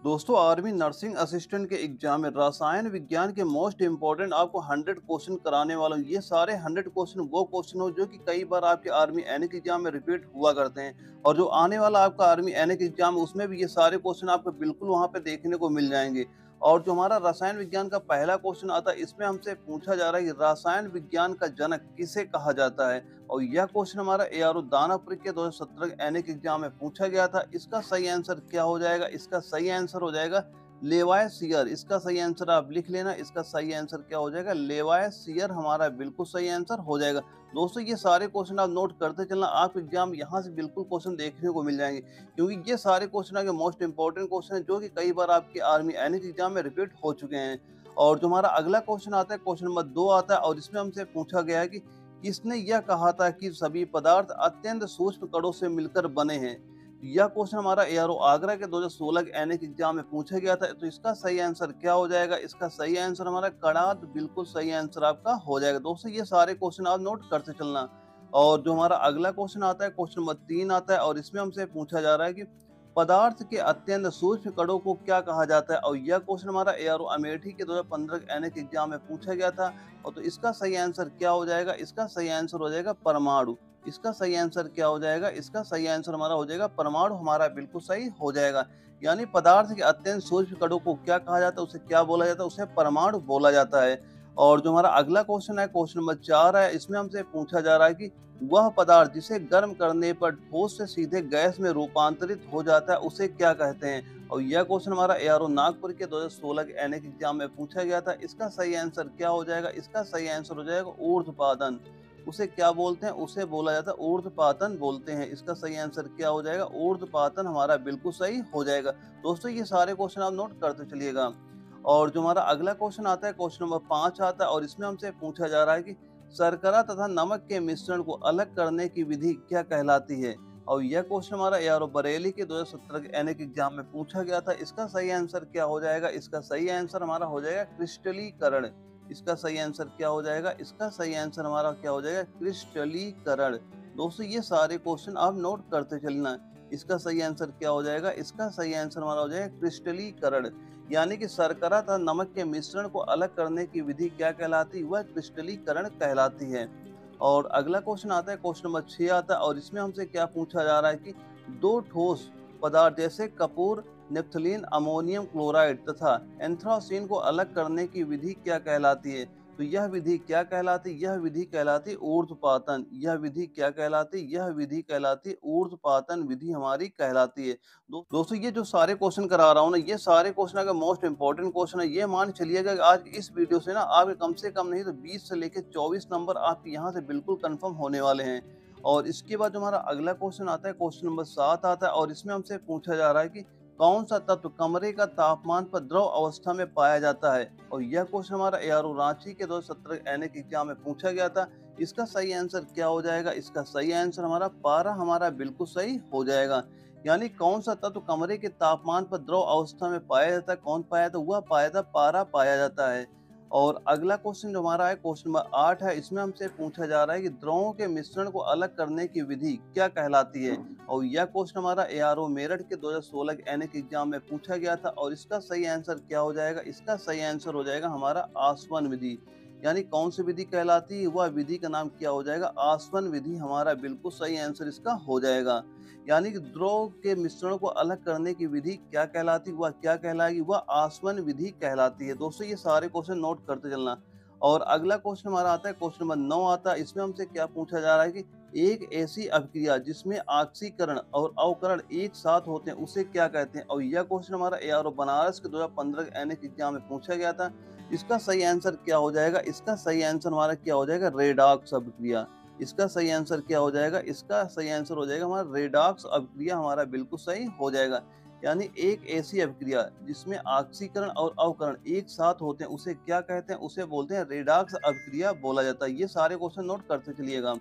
दोस्तों army nursing assistant के exam में रसायन विज्ञान के मोस्ट इंपॉर्टेंट आपको 100 क्वेश्चन कराने वाला हूँ। ये सारे 100 क्वेश्चन वो क्वेश्चन हो जो कि कई बार आपके आर्मी एनिक एग्जाम में रिपीट हुआ करते हैं, और जो आने वाला आपका आर्मी एनिक एग्जाम है उसमें भी ये सारे क्वेश्चन आपको बिल्कुल वहां पे देखने को मिल जाएंगे। और जो हमारा रसायन विज्ञान का पहला क्वेश्चन आता है, इसमें हमसे पूछा जा रहा है कि रसायन विज्ञान का जनक किसे कहा जाता है। और यह क्वेश्चन हमारा एआरओ दानापुर के 2017 एनिक एग्जाम में पूछा गया था। इसका सही आंसर क्या हो जाएगा? इसका सही आंसर हो जाएगा लेवायसियर। इसका सही आंसर आप लिख लेना। इसका सही आंसर क्या हो जाएगा? लेवायसियर हमारा बिल्कुल सही आंसर हो जाएगा। दोस्तों ये सारे क्वेश्चन आप नोट करते चलना, आप एग्जाम यहाँ से बिल्कुल क्वेश्चन देखने को मिल जाएंगे, क्योंकि ये सारे क्वेश्चन आगे मोस्ट इंपॉर्टेंट क्वेश्चन है जो कि कई बार आपके आर्मी एनिक एग्जाम में रिपीट हो चुके हैं। और जो हमारा अगला क्वेश्चन आता है, क्वेश्चन नंबर 2 आता है, और इसमें हमसे पूछा गया है कि किसने यह कहा था कि सभी पदार्थ अत्यंत सूक्ष्म कणों से मिलकर बने हैं। यह क्वेश्चन हमारा एआरओ आगरा के 2016 के एनिक एग्जाम में पूछा गया था। तो इसका सही आंसर क्या हो जाएगा? इसका सही आंसर हमारा कणाद बिल्कुल सही आंसर आपका हो जाएगा। दोस्तों ये सारे क्वेश्चन आप नोट करते चलना। और जो हमारा अगला क्वेश्चन आता है, क्वेश्चन नंबर 3 आता है, और इसमें हमसे पूछा जा रहा है कि पदार्थ के अत्यंत सूक्ष्म कणों को क्या कहा जाता है। और यह क्वेश्चन हमारा एआरओ अमेठी के 2015 के एनिक एग्जाम में पूछा गया था। और तो इसका सही आंसर क्या हो जाएगा? इसका सही आंसर हो जाएगा परमाणु। इसका सही आंसर क्या हो जाएगा? इसका सही आंसर हमारा हो जाएगा परमाणु, हमारा बिल्कुल सही हो जाएगा। यानी पदार्थ के अत्यंत सूक्ष्म कणों को क्या कहा जाता है, उसे क्या बोला जाता है? उसे परमाणु बोला जाता है। और जो हमारा अगला क्वेश्चन है, क्वेश्चन नंबर 4 है, इसमें हमसे पूछा जा रहा है कि वह पदार्थ जिसे गर्म करने पर ठोस से सीधे गैस में रूपांतरित हो जाता है उसे क्या कहते हैं। और यह क्वेश्चन हमारा एआरओ नागपुर के 2016 के एनिक एग्जाम में पूछा गया था। इसका सही आंसर क्या हो जाएगा? इसका सही आंसर हो जाएगा ऊर्ध्वपातन। उसे क्या बोलते हैं? उसे बोला जाता है ऊर्ध्वपातन बोलते हैं। इसका सही आंसर क्या हो जाएगा? ऊर्ध्वपातन हमारा बिल्कुल सही हो जाएगा। दोस्तों ये सारे क्वेश्चन आप नोट करते चलिएगा। और जो हमारा अगला क्वेश्चन आता है, क्वेश्चन नंबर 5 आता है, और इसमें हमसे पूछा जा रहा है कि शर्करा तथा नमक के मिश्रण को अलग करने की विधि क्या कहलाती है। और यह क्वेश्चन हमारा एआरओ बरेली के 2017 के एनिक एग्जाम में पूछा गया था। इसका सही आंसर क्या हो जाएगा? इसका सही आंसर हमारा हो जाएगा क्रिस्टलीकरण। इसका सही आंसर क्या हो जाएगा? इसका सही आंसर हमारा क्या हो जाएगा? क्रिस्टलीकरण। दोस्तों ये सारे क्वेश्चन आप नोट करते चलना। इसका सही आंसर क्या हो जाएगा? इसका सही आंसर हमारा हो जाएगा क्रिस्टलीकरण। यानी कि शर्करा तथा नमक के मिश्रण को अलग करने की विधि क्या कहलाती है? वह क्रिस्टलीकरण कहलाती है। और अगला क्वेश्चन आता है, क्वेश्चन नंबर 6 आता है, और इसमें हमसे क्या पूछा जा रहा है कि दो ठोस पदार्थ जैसे कपूर, नेप्थलीन, अमोनियम क्लोराइड तथा एंथ्रासीन को अलग करने की विधि क्या कहलाती है। तो यह विधि क्या कहलाती? यह विधि कहलाती ऊर्ध्वपातन। यह विधि क्या कहलाती? यह विधि कहलाती ऊर्ध्वपातन विधि हमारी कहलाती है। दोस्तों ये जो सारे क्वेश्चन करा रहा हूँ ना, ये सारे क्वेश्चन अगर मोस्ट इंपॉर्टेंट क्वेश्चन है, ये मान चलिएगा कि आज इस वीडियो से ना आपके कम से कम नहीं तो 20 से लेकर 24 नंबर आपके यहाँ से बिल्कुल कंफर्म होने वाले हैं। और इसके बाद जो हमारा अगला क्वेश्चन आता है, क्वेश्चन नंबर 7 आता है, और इसमें हमसे पूछा जा रहा है कि कौन सा तत्व कमरे का तापमान पर द्रव अवस्था में पाया जाता है। और यह क्वेश्चन हमारा एआरओ रांची के 2017 एनिक एग्जाम में पूछा गया था। इसका सही आंसर क्या हो जाएगा? इसका सही आंसर हमारा पारा हमारा बिल्कुल सही हो जाएगा। यानी कौन सा तत्व कमरे के तापमान पर द्रव अवस्था में पाया जाता है? कौन पाया जाता है? वह पाया जाता, पारा पाया जाता है। और अगला क्वेश्चन जो हमारा है, क्वेश्चन नंबर 8 है, इसमें हमसे पूछा जा रहा है कि द्रवों के मिश्रण को अलग करने की विधि क्या कहलाती है। और यह क्वेश्चन हमारा एआरओ मेरठ के 2016 के एनिक एग्जाम में पूछा गया था। और इसका सही आंसर क्या हो जाएगा? इसका सही आंसर हो जाएगा हमारा आसवन विधि। यानी कौन सी विधि कहलाती है? वह विधि का नाम क्या हो जाएगा? आसवन विधि हमारा बिल्कुल सही आंसर इसका हो जाएगा। यानी कि द्रव के मिश्रण को अलग करने की विधि क्या कहलाती है? वह क्या कहलाएगी? वह आसवन विधि कहलाती है। दोस्तों ये सारे क्वेश्चन नोट करते चलना। और अगला क्वेश्चन हमारा आता है, क्वेश्चन नंबर 9 आता है, इसमें हमसे क्या पूछा जा रहा है कि एक ऐसी अभिक्रिया जिसमें ऑक्सीकरण और अवकरण एक साथ होते हैं उसे क्या कहते हैं। और यह क्वेश्चन हमारा एआरओ बनारस के 2015 के एनिक एग्जाम में पूछा गया था। इसका सही आंसर क्या हो जाएगा? इसका सही आंसर हमारा क्या हो जाएगा? रेडॉक्स अभिक्रिया। इसका सही आंसर क्या हो जाएगा? इसका सही आंसर हो जाएगा हमारा रेडॉक्स अभिक्रिया, हमारा बिल्कुल सही हो जाएगा। यानी एक ऐसी अभिक्रिया जिसमें ऑक्सीकरण और अवकरण एक साथ होते हैं उसे क्या कहते हैं? उसे बोलते हैं रेडॉक्स अभिक्रिया बोला जाता है। ये सारे क्वेश्चन नोट करते चलिएगा।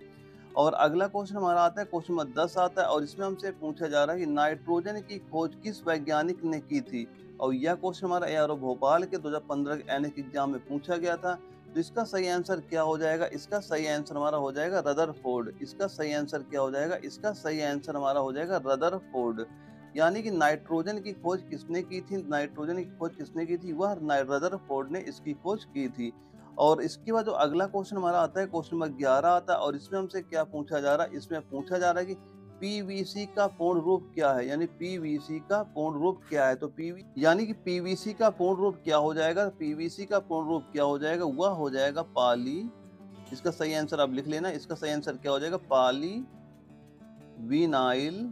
और अगला क्वेश्चन हमारा आता है, क्वेश्चन नंबर 10 आता है, और इसमें हमसे पूछा जा रहा है कि नाइट्रोजन की खोज किस वैज्ञानिक ने की थी। और यह क्वेश्चन हमारा एआरओ भोपाल के 2015 के एनिक एग्जाम में पूछा गया था। तो इसका सही आंसर क्या हो जाएगा? इसका सही आंसर हमारा हो जाएगा रदरफोर्ड। इसका सही आंसर क्या हो जाएगा? इसका सही आंसर हमारा हो जाएगा रदरफोर्ड। यानी कि नाइट्रोजन की खोज किसने की थी? नाइट्रोजन की खोज किसने की थी? वह रदरफोर्ड ने इसकी खोज की थी। और इसके बाद जो अगला क्वेश्चन हमारा आता है, क्वेश्चन नंबर 11 आता है, और इसमें हमसे क्या पूछा जा रहा है? इसमें पूछा जा रहा है कि पीवीसी का पूर्ण रूप क्या है? यानी पीवीसी का पूर्ण रूप क्या है? तो पीवीसी का पूर्ण रूप क्या हो जाएगा? पीवीसी का पूर्ण रूप क्या हो जाएगा? वह हो जाएगा पॉली, इसका सही आंसर आप लिख लेना, इसका सही आंसर क्या हो जाएगा? पॉली विनाइल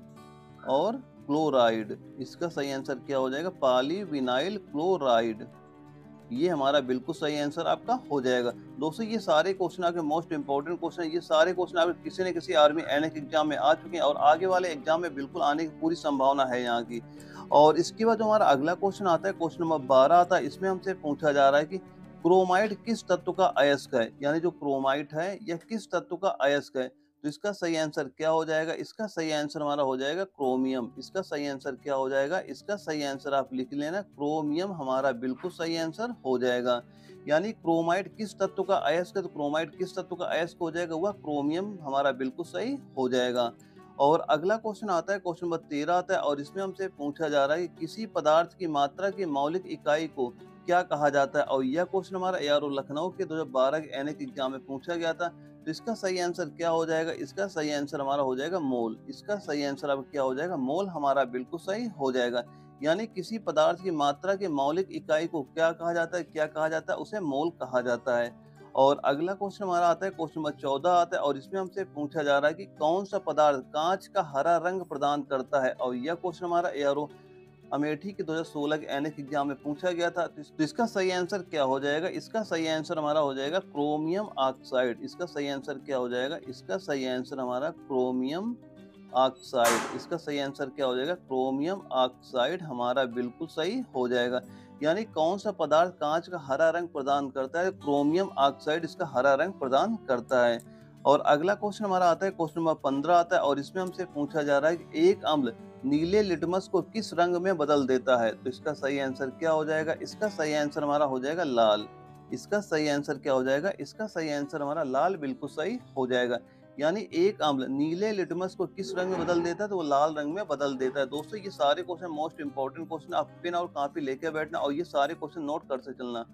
और क्लोराइड। इसका सही आंसर क्या हो जाएगा? Polyvinyl chloride. ये हमारा बिल्कुल सही आंसर आपका हो जाएगा। दोस्तों ये सारे क्वेश्चन आपके मोस्ट इंपोर्टेंट क्वेश्चन है। ये सारे क्वेश्चन आपके किसी न किसी आर्मी एनएक एग्जाम में आ चुके हैं और आगे वाले एग्जाम में बिल्कुल आने की पूरी संभावना है यहाँ की। और इसके बाद जो हमारा अगला क्वेश्चन आता है, क्वेश्चन नंबर 12 आता है, इसमें हमसे पूछा जा रहा है कि क्रोमाइड किस तत्व का अयस्क है? यानी जो क्रोमाइड है यह किस तत्व का अयस्क है? तो इसका सही आंसर क्या हो जाएगा? इसका सही आंसर हमारा हो जाएगा क्रोमियम। इसका सही आंसर क्या हो जाएगा? इसका सही आंसर आप लिख लेना, क्रोमियम हमारा बिल्कुल सही आंसर हो जाएगा। यानी क्रोमाइड किस तत्व का अयस्क है? तो क्रोमाइड किस तत्व का अयस्क हो जाएगा? वह क्रोमियम हमारा बिल्कुल सही हो जाएगा। और अगला क्वेश्चन आता है, क्वेश्चन नंबर 13 आता है, और इसमें हमसे पूछा जा रहा है कि किसी पदार्थ की मात्रा की मौलिक इकाई को क्या कहा जाता है? और यह क्वेश्चन हमारा एआरओ लखनऊ के 2012 के एनएक एग्जाम में पूछा गया था। तो इसका सही आंसर क्या हो जाएगा? इसका सही आंसर हमारा हो जाएगा मोल। इसका सही आंसर अब क्या हो जाएगा? मोल हमारा बिल्कुल सही हो जाएगा। यानी किसी पदार्थ की मात्रा की मौलिक इकाई को क्या कहा जाता है? क्या कहा जाता है? उसे मोल कहा जाता है। और अगला क्वेश्चन हमारा आता है, क्वेश्चन नंबर 14 आता है, और इसमें हमसे पूछा जा रहा है कि कौन सा पदार्थ कांच का हरा रंग प्रदान करता है? और यह क्वेश्चन हमारा एआरओ अमेठी के 2016 के एनएक एग्जाम में पूछा गया था। तो इसका सही आंसर क्या हो जाएगा? इसका सही आंसर हमारा हो जाएगा क्रोमियम ऑक्साइड। इसका सही आंसर क्या हो जाएगा? इसका सही आंसर हमारा क्रोमियम ऑक्साइड। इसका सही आंसर क्या हो जाएगा? क्रोमियम ऑक्साइड हमारा बिल्कुल सही हो जाएगा। यानी कौन सा पदार्थ कांच का हरा रंग प्रदान करता है? क्रोमियम ऑक्साइड इसका हरा रंग प्रदान करता है। और अगला क्वेश्चन हमारा आता है, क्वेश्चन नंबर 15 आता है, और इसमें हमसे पूछा जा रहा है कि एक अम्ल नीले लिटमस को किस रंग में बदल देता है? तो इसका सही आंसर क्या हो जाएगा? इसका सही आंसर हमारा हो जाएगा लाल। इसका सही आंसर क्या हो जाएगा? इसका सही आंसर हमारा लाल बिल्कुल सही हो जाएगा। यानी एक अम्ल नीले लिटमस को किस रंग में बदल देता है? तो वो लाल रंग में बदल देता है। दोस्तों ये सारे क्वेश्चन मोस्ट इंपोर्टेंट क्वेश्चन, आप पेन और कॉपी लेके बैठना और ये सारे क्वेश्चन नोट करते चलना।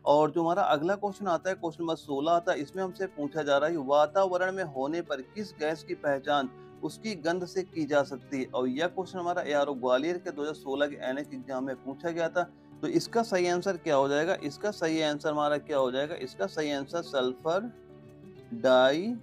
और जो हमारा अगला क्वेश्चन आता है, क्वेश्चन नंबर 16 आता है, इसमें हमसे पूछा जा रहा है कि वातावरण में होने पर किस गैस की पहचान उसकी गंध से की जा सकती है? और यह क्वेश्चन हमारा एआरओ ग्वालियर के 2016 के एनएक एग्जाम में पूछा गया था। तो इसका सही आंसर क्या हो जाएगा? इसका सही आंसर हमारा क्या हो जाएगा? इसका सही आंसर सल्फर डाई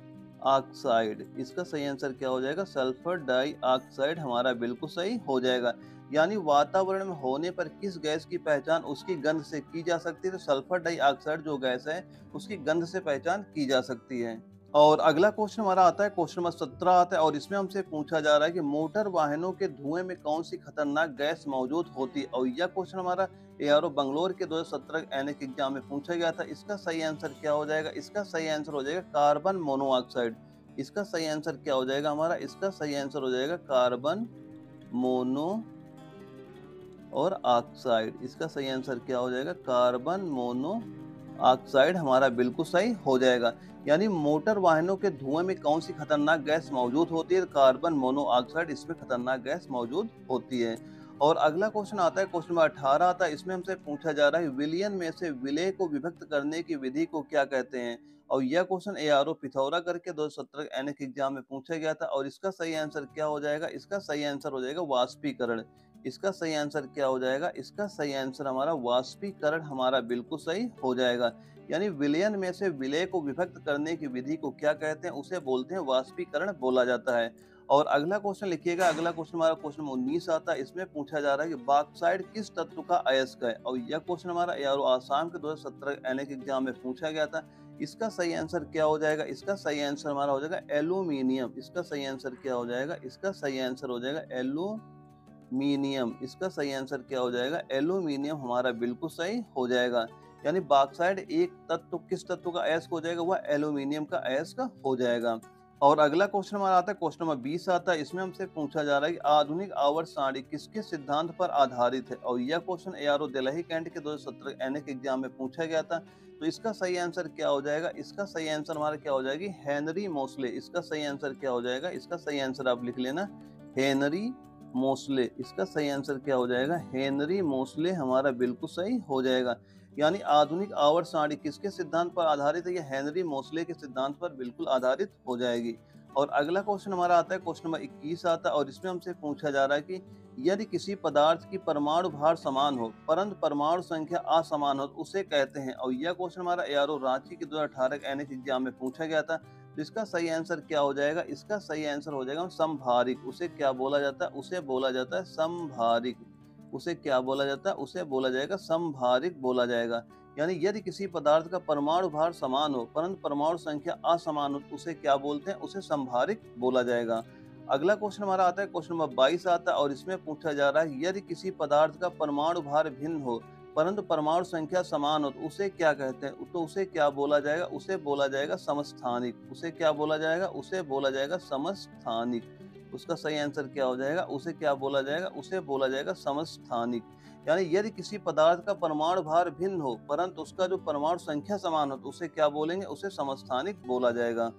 ऑक्साइड। इसका सही आंसर क्या हो जाएगा? सल्फर डाई ऑक्साइड हमारा बिल्कुल सही हो जाएगा। यानी वातावरण में होने पर किस गैस की पहचान उसकी गंध से की जा सकती है? तो सल्फर डाई ऑक्साइड जो गैस है उसकी गंध से पहचान की जा सकती है। और अगला क्वेश्चन हमारा आता है, क्वेश्चन नंबर 17 आता है, और इसमें हमसे पूछा जा रहा है कि मोटर वाहनों के धुएं में कौन सी खतरनाक गैस मौजूद होती है? और यह क्वेश्चन हमारा एआरओ बंगलोर के 2017 एनएक एग्जाम में पूछा गया था। इसका सही आंसर क्या हो जाएगा? इसका सही आंसर हो जाएगा कार्बन मोनोऑक्साइड। इसका सही आंसर क्या हो जाएगा हमारा? इसका सही आंसर हो जाएगा कार्बन मोनो और ऑक्साइड। इसका सही आंसर क्या हो जाएगा? कार्बन मोनो ऑक्साइड हमारा बिल्कुल सही हो जाएगा। यानी मोटर वाहनों के धुएं में कौन सी खतरनाक गैस मौजूद होती है? कार्बन मोनोऑक्साइड इसमें खतरनाक गैस मौजूद होती है। और अगला क्वेश्चन आता है, क्वेश्चन नंबर 18 आता है, इसमें हमसे पूछा जा रहा है विलयन में से विलेय को विभक्त करने की विधि को क्या कहते हैं? और यह क्वेश्चन एआरओ पिथौरागढ़ के 2017 एनएक एग्जाम में पूछा गया था। और इसका सही आंसर क्या हो जाएगा? इसका सही आंसर हो जाएगा वाष्पीकरण। इसका सही आंसर क्या हो जाएगा? इसका सही आंसर हमारा वाष्पीकरण हमारा बिल्कुल सही हो जाएगा। यानी विलयन में से विलेय को विभक्त करने की विधि को क्या कहते हैं? उसे बोलते हैं वाष्पीकरण बोला जाता है। और अगला क्वेश्चन लिखिएगा, अगला क्वेश्चन हमारा क्वेश्चन 19 आता है, इसमें पूछा जा रहा है कि बॉक्साइट किस तत्व का अयस्क है? और यह क्वेश्चन हमारा एआरओ आसाम के 2017 एनएक एग्जाम में पूछा गया था। इसका सही आंसर क्या हो जाएगा? इसका सही आंसर हमारा हो जाएगा एल्यूमिनियम। इसका सही आंसर क्या हो जाएगा? इसका सही आंसर हो जाएगा एल्यूमिनियम। इसका सही आंसर क्या हो जाएगा? एल्यूमिनियम हमारा बिल्कुल सही हो जाएगा। यानी बॉक्साइट एक तत्व किस तत्व का अयस्क हो जाएगा? वह एल्यूमिनियम का अयस्क हो जाएगा। और अगला क्वेश्चन हमारा आता है, क्वेश्चन नंबर 20 आता है, इसमें हमसे पूछा जा रहा है कि आधुनिक आवर्त सारणी किसके सिद्धांत पर आधारित है? और यह क्वेश्चन एआरओ दिल्ली कैंट के 2017 एनएक एग्जाम में पूछा गया था। तो इसका सही आंसर क्या हो जाएगा? इसका सही आंसर हमारा क्या हो जाएगी? हेनरी मोसले। इसका सही आंसर क्या हो जाएगा? इसका सही आंसर आप लिख लेना, हेनरी मोसले। इसका सही आंसर क्या हो जाएगा? हेनरी मोसले हमारा बिल्कुल सही हो जाएगा। यानी आधुनिक आवर्त सारणी किसके सिद्धांत पर आधारित है? ये हेनरी मोसले के सिद्धांत पर बिल्कुल आधारित हो जाएगी। और अगला क्वेश्चन हमारा आता है, क्वेश्चन नंबर 21 आता है और इसमें हमसे पूछा जा रहा है कि यदि किसी पदार्थ की परमाणु भार समान हो परंतु परमाणु संख्या असमान हो तो उसे कहते हैं। और यह क्वेश्चन हमारा एआरओ रांची के 2018 के एनएक एग्जाम में पूछा गया था। तो इसका सही आंसर क्या हो जाएगा? इसका सही आंसर हो जाएगा समभारिक। उसे क्या बोला जाता है? उसे बोला जाता है समभारिक। उसे क्या बोला जाता है? उसे बोला जाएगा समभारिक बोला जाएगा। यानी यदि किसी पदार्थ का परमाणु भार समान हो परंतु परमाणु संख्या असमान हो तो उसे क्या बोलते हैं? उसे समभारिक बोला जाएगा। अगला क्वेश्चन हमारा आता है, क्वेश्चन नंबर 22 आता है और इसमें पूछा जा रहा है यदि किसी पदार्थ का परमाणु भार भिन्न हो परंतु परमाणु संख्या समान हो तो उसे क्या कहते हैं? तो उसे क्या बोला जाएगा? उसे बोला जाएगा समस्थानिक। उसे क्या बोला जाएगा? उसे बोला जाएगा समस्थानिक। उसका सही आंसर क्या हो जाएगा? उसे क्या बोला जाएगा? उसे बोला जाएगा समस्थानिक। यानी यदि किसी पदार्थ का परमाणु भार भिन्न हो परंतु उसका जो परमाणु संख्या समान हो तो उसे क्या बोलेंगे? उसे समस्थानिक बोला जाएगा।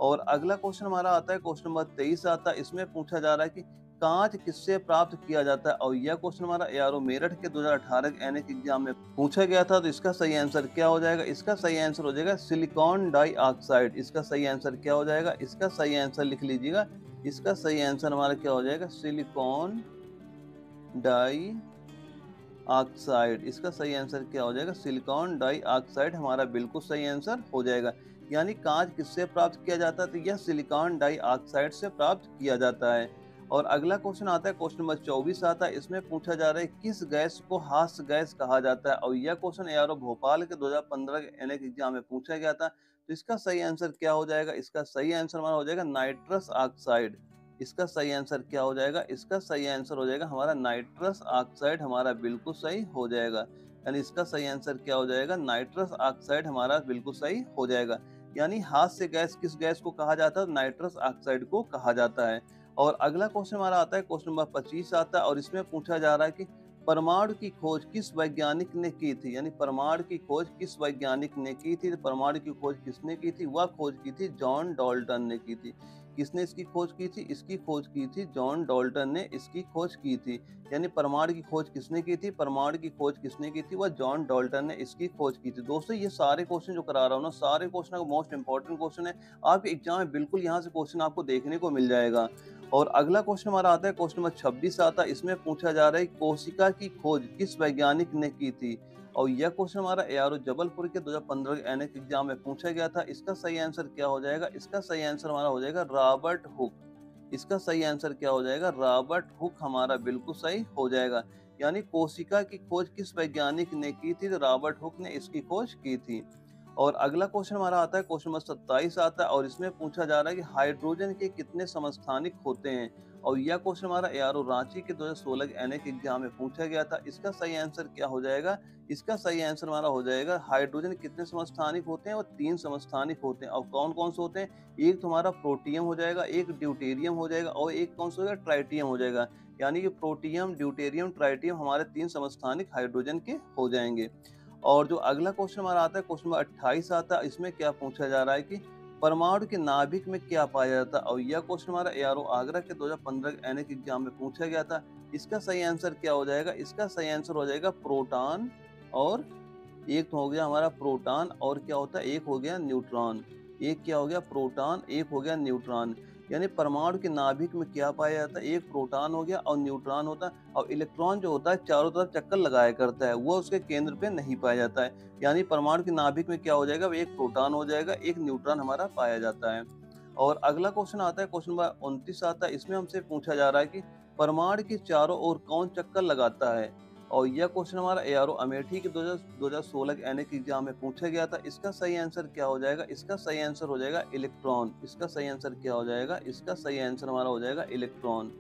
और अगला क्वेश्चन हमारा आता है, क्वेश्चन नंबर 23 आता है। इसमें पूछा जा रहा है कि कांच किससे प्राप्त किया जाता है? और यह क्वेश्चन हमारा एआरओ मेरठ के 2018 के एनएक एग्जाम में पूछा गया था। तो इसका सही आंसर क्या हो जाएगा? इसका सही आंसर हो जाएगा सिलिकॉन डाइऑक्साइड। इसका सही आंसर क्या हो जाएगा? इसका सही आंसर लिख लीजिएगा। इसका सही आंसर हमारा क्या हो जाएगा? Silicon dioxide. इसका सही आंसर क्या हो जाएगा? सिलिकॉन डाइऑक्साइड हमारा बिल्कुल सही आंसर हो जाएगा। यानी कांच किससे प्राप्त किया जाता है? तो यह सिलिकॉन डाइऑक्साइड से प्राप्त किया जाता है। और अगला क्वेश्चन आता है, क्वेश्चन नंबर 24 आता है। इसमें पूछा जा रहा है किस गैस को हास्य गैस कहा जाता है? और यह क्वेश्चन एआरओ भोपाल के 2015 के एनएक एग्जाम में पूछा गया था। तो इसका सही आंसर क्या हो जाएगा? इसका सही आंसर हमारा हो जाएगा नाइट्रस ऑक्साइड। इसका सही आंसर क्या हो जाएगा? इसका सही आंसर हो जाएगा हमारा नाइट्रस ऑक्साइड हमारा बिल्कुल सही हो जाएगा। यानी इसका सही आंसर क्या हो जाएगा? नाइट्रस ऑक्साइड हमारा बिल्कुल सही हो जाएगा। यानी हास्य गैस किस गैस को कहा जाता है? नाइट्रस ऑक्साइड को कहा जाता है। और अगला क्वेश्चन हमारा आता है, क्वेश्चन नंबर 25 आता है और इसमें पूछा जा रहा है कि परमाणु की खोज किस वैज्ञानिक ने की थी? यानी परमाणु की खोज किस वैज्ञानिक ने की थी? तो परमाणु की खोज किसने की थी? वह खोज की थी जॉन डाल्टन ने की थी। किसने इसकी खोज की थी? इसकी खोज की थी जॉन डाल्टन ने इसकी खोज की थी। यानी परमाणु की खोज किसने की थी? परमाणु की खोज किसने की थी? वह जॉन डाल्टन ने इसकी खोज की थी। दोस्तों ये सारे क्वेश्चन जो करा रहा हूँ ना, सारे क्वेश्चन का मोस्ट इंपॉर्टेंट क्वेश्चन है। आपके एग्जाम में बिल्कुल यहाँ से क्वेश्चन आपको देखने को मिल जाएगा। और अगला क्वेश्चन हमारा आता है, क्वेश्चन नंबर 26 आता है। इसमें पूछा जा रहा है कोशिका की खोज किस वैज्ञानिक ने की थी? और यह क्वेश्चन हमारा एआरओ जबलपुर के 2015 के एनएक एग्जाम में पूछा गया था। इसका सही आंसर क्या हो जाएगा? इसका सही आंसर हमारा हो जाएगा रॉबर्ट हुक। इसका सही आंसर क्या हो जाएगा? रॉबर्ट हुक हमारा बिल्कुल सही हो जाएगा। यानी कोशिका की खोज किस वैज्ञानिक ने की थी? तो रॉबर्ट हुक ने इसकी खोज की थी। और अगला क्वेश्चन हमारा आता है, क्वेश्चन नंबर 27 आता है और इसमें पूछा जा रहा है कि हाइड्रोजन के कितने समस्थानिक होते हैं? और यह क्वेश्चन हमारा एआरओ रांची के 2016 के एनएक एग्जाम में पूछा गया था। इसका सही आंसर क्या हो जाएगा? इसका सही आंसर हमारा हो जाएगा हाइड्रोजन कितने समस्थानिक होते हैं? और 3 समस्थानिक होते हैं। और कौन कौन से होते हैं? एक तो हमारा प्रोटियम हो जाएगा, एक ड्यूटेरियम हो जाएगा और एक कौन सा हो जाएगा? ट्राइटियम हो जाएगा। यानी कि प्रोटियम, ड्यूटेरियम, ट्राइटियम हमारे 3 समस्थानिक हाइड्रोजन के हो जाएंगे। और जो अगला क्वेश्चन हमारा आता है, क्वेश्चन नंबर 28 आता है। इसमें क्या पूछा जा रहा है कि परमाणु के नाभिक में क्या पाया जाता है? और यह क्वेश्चन हमारा एआरओ आगरा के 2015 के एनएक एग्जाम में पूछा गया था। इसका सही आंसर क्या हो जाएगा? इसका सही आंसर हो जाएगा प्रोटॉन। और एक तो हो गया हमारा प्रोटॉन और क्या होता है? एक हो गया न्यूट्रॉन। एक क्या हो गया? प्रोटॉन, एक हो गया न्यूट्रॉन। यानी परमाणु के नाभिक में क्या पाया जाता है? एक प्रोटॉन हो गया और न्यूट्रॉन होता है। और इलेक्ट्रॉन जो होता है चारों तरफ चक्कर लगाया करता है, वो उसके केंद्र पे नहीं पाया जाता है। यानी परमाणु के नाभिक में क्या हो जाएगा? एक प्रोटॉन हो जाएगा, एक न्यूट्रॉन हमारा पाया जाता है। और अगला क्वेश्चन आता है, क्वेश्चन नंबर 29 आता है। इसमें हमसे पूछा जा रहा है कि परमाणु के चारों ओर कौन चक्कर लगाता है? और यह क्वेश्चन हमारा एआरओ अमेठी के 2016 के एनएक एग्जाम में पूछा गया था। इसका सही आंसर क्या हो जाएगा? इसका सही आंसर हो जाएगा इलेक्ट्रॉन। इसका सही आंसर क्या हो जाएगा? इसका सही आंसर हमारा हो जाएगा इलेक्ट्रॉन।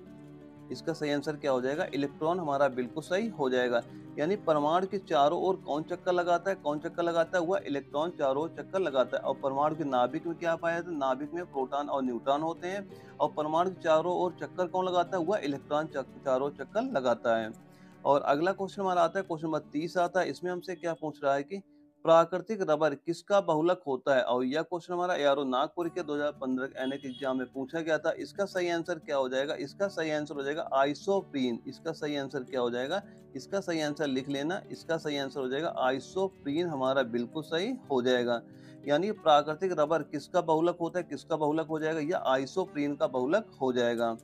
इसका सही आंसर क्या हो जाएगा? इलेक्ट्रॉन हमारा बिल्कुल सही हो जाएगा। यानी परमाणु के चारों ओर कौन चक्कर लगाता है? कौन चक्कर लगाता है? वह इलेक्ट्रॉन चारों ओर चक्कर लगाता है। और परमाणु के नाभिक में क्या पाया जाता है? नाभिक में प्रोटॉन और न्यूट्रॉन होते हैं। और परमाणु के चारों ओर चक्कर कौन लगाता है? वह इलेक्ट्रॉन चारों ओर चक्कर लगाता है। और अगला क्वेश्चन हमारा आता है, क्वेश्चन नंबर 30 आता है। इसमें हमसे क्या पूछ रहा है कि प्राकृतिक रबर किसका बहुलक होता है? और यह क्वेश्चन हमारा एआरओ नागपुर के 2015 के एनएक एग्जाम में पूछा गया था। इसका सही आंसर क्या हो जाएगा? इसका सही आंसर हो जाएगा आइसोप्रीन। इसका सही आंसर क्या हो जाएगा? इसका सही आंसर लिख लेना। इसका सही आंसर हो जाएगा आइसोप्रीन, हमारा बिल्कुल सही हो जाएगा। यानी प्राकृतिक रबर किसका बहुलक होता है? किसका बहुलक हो जाएगा? यह आइसोप्रीन का बहुलक हो जाएगा।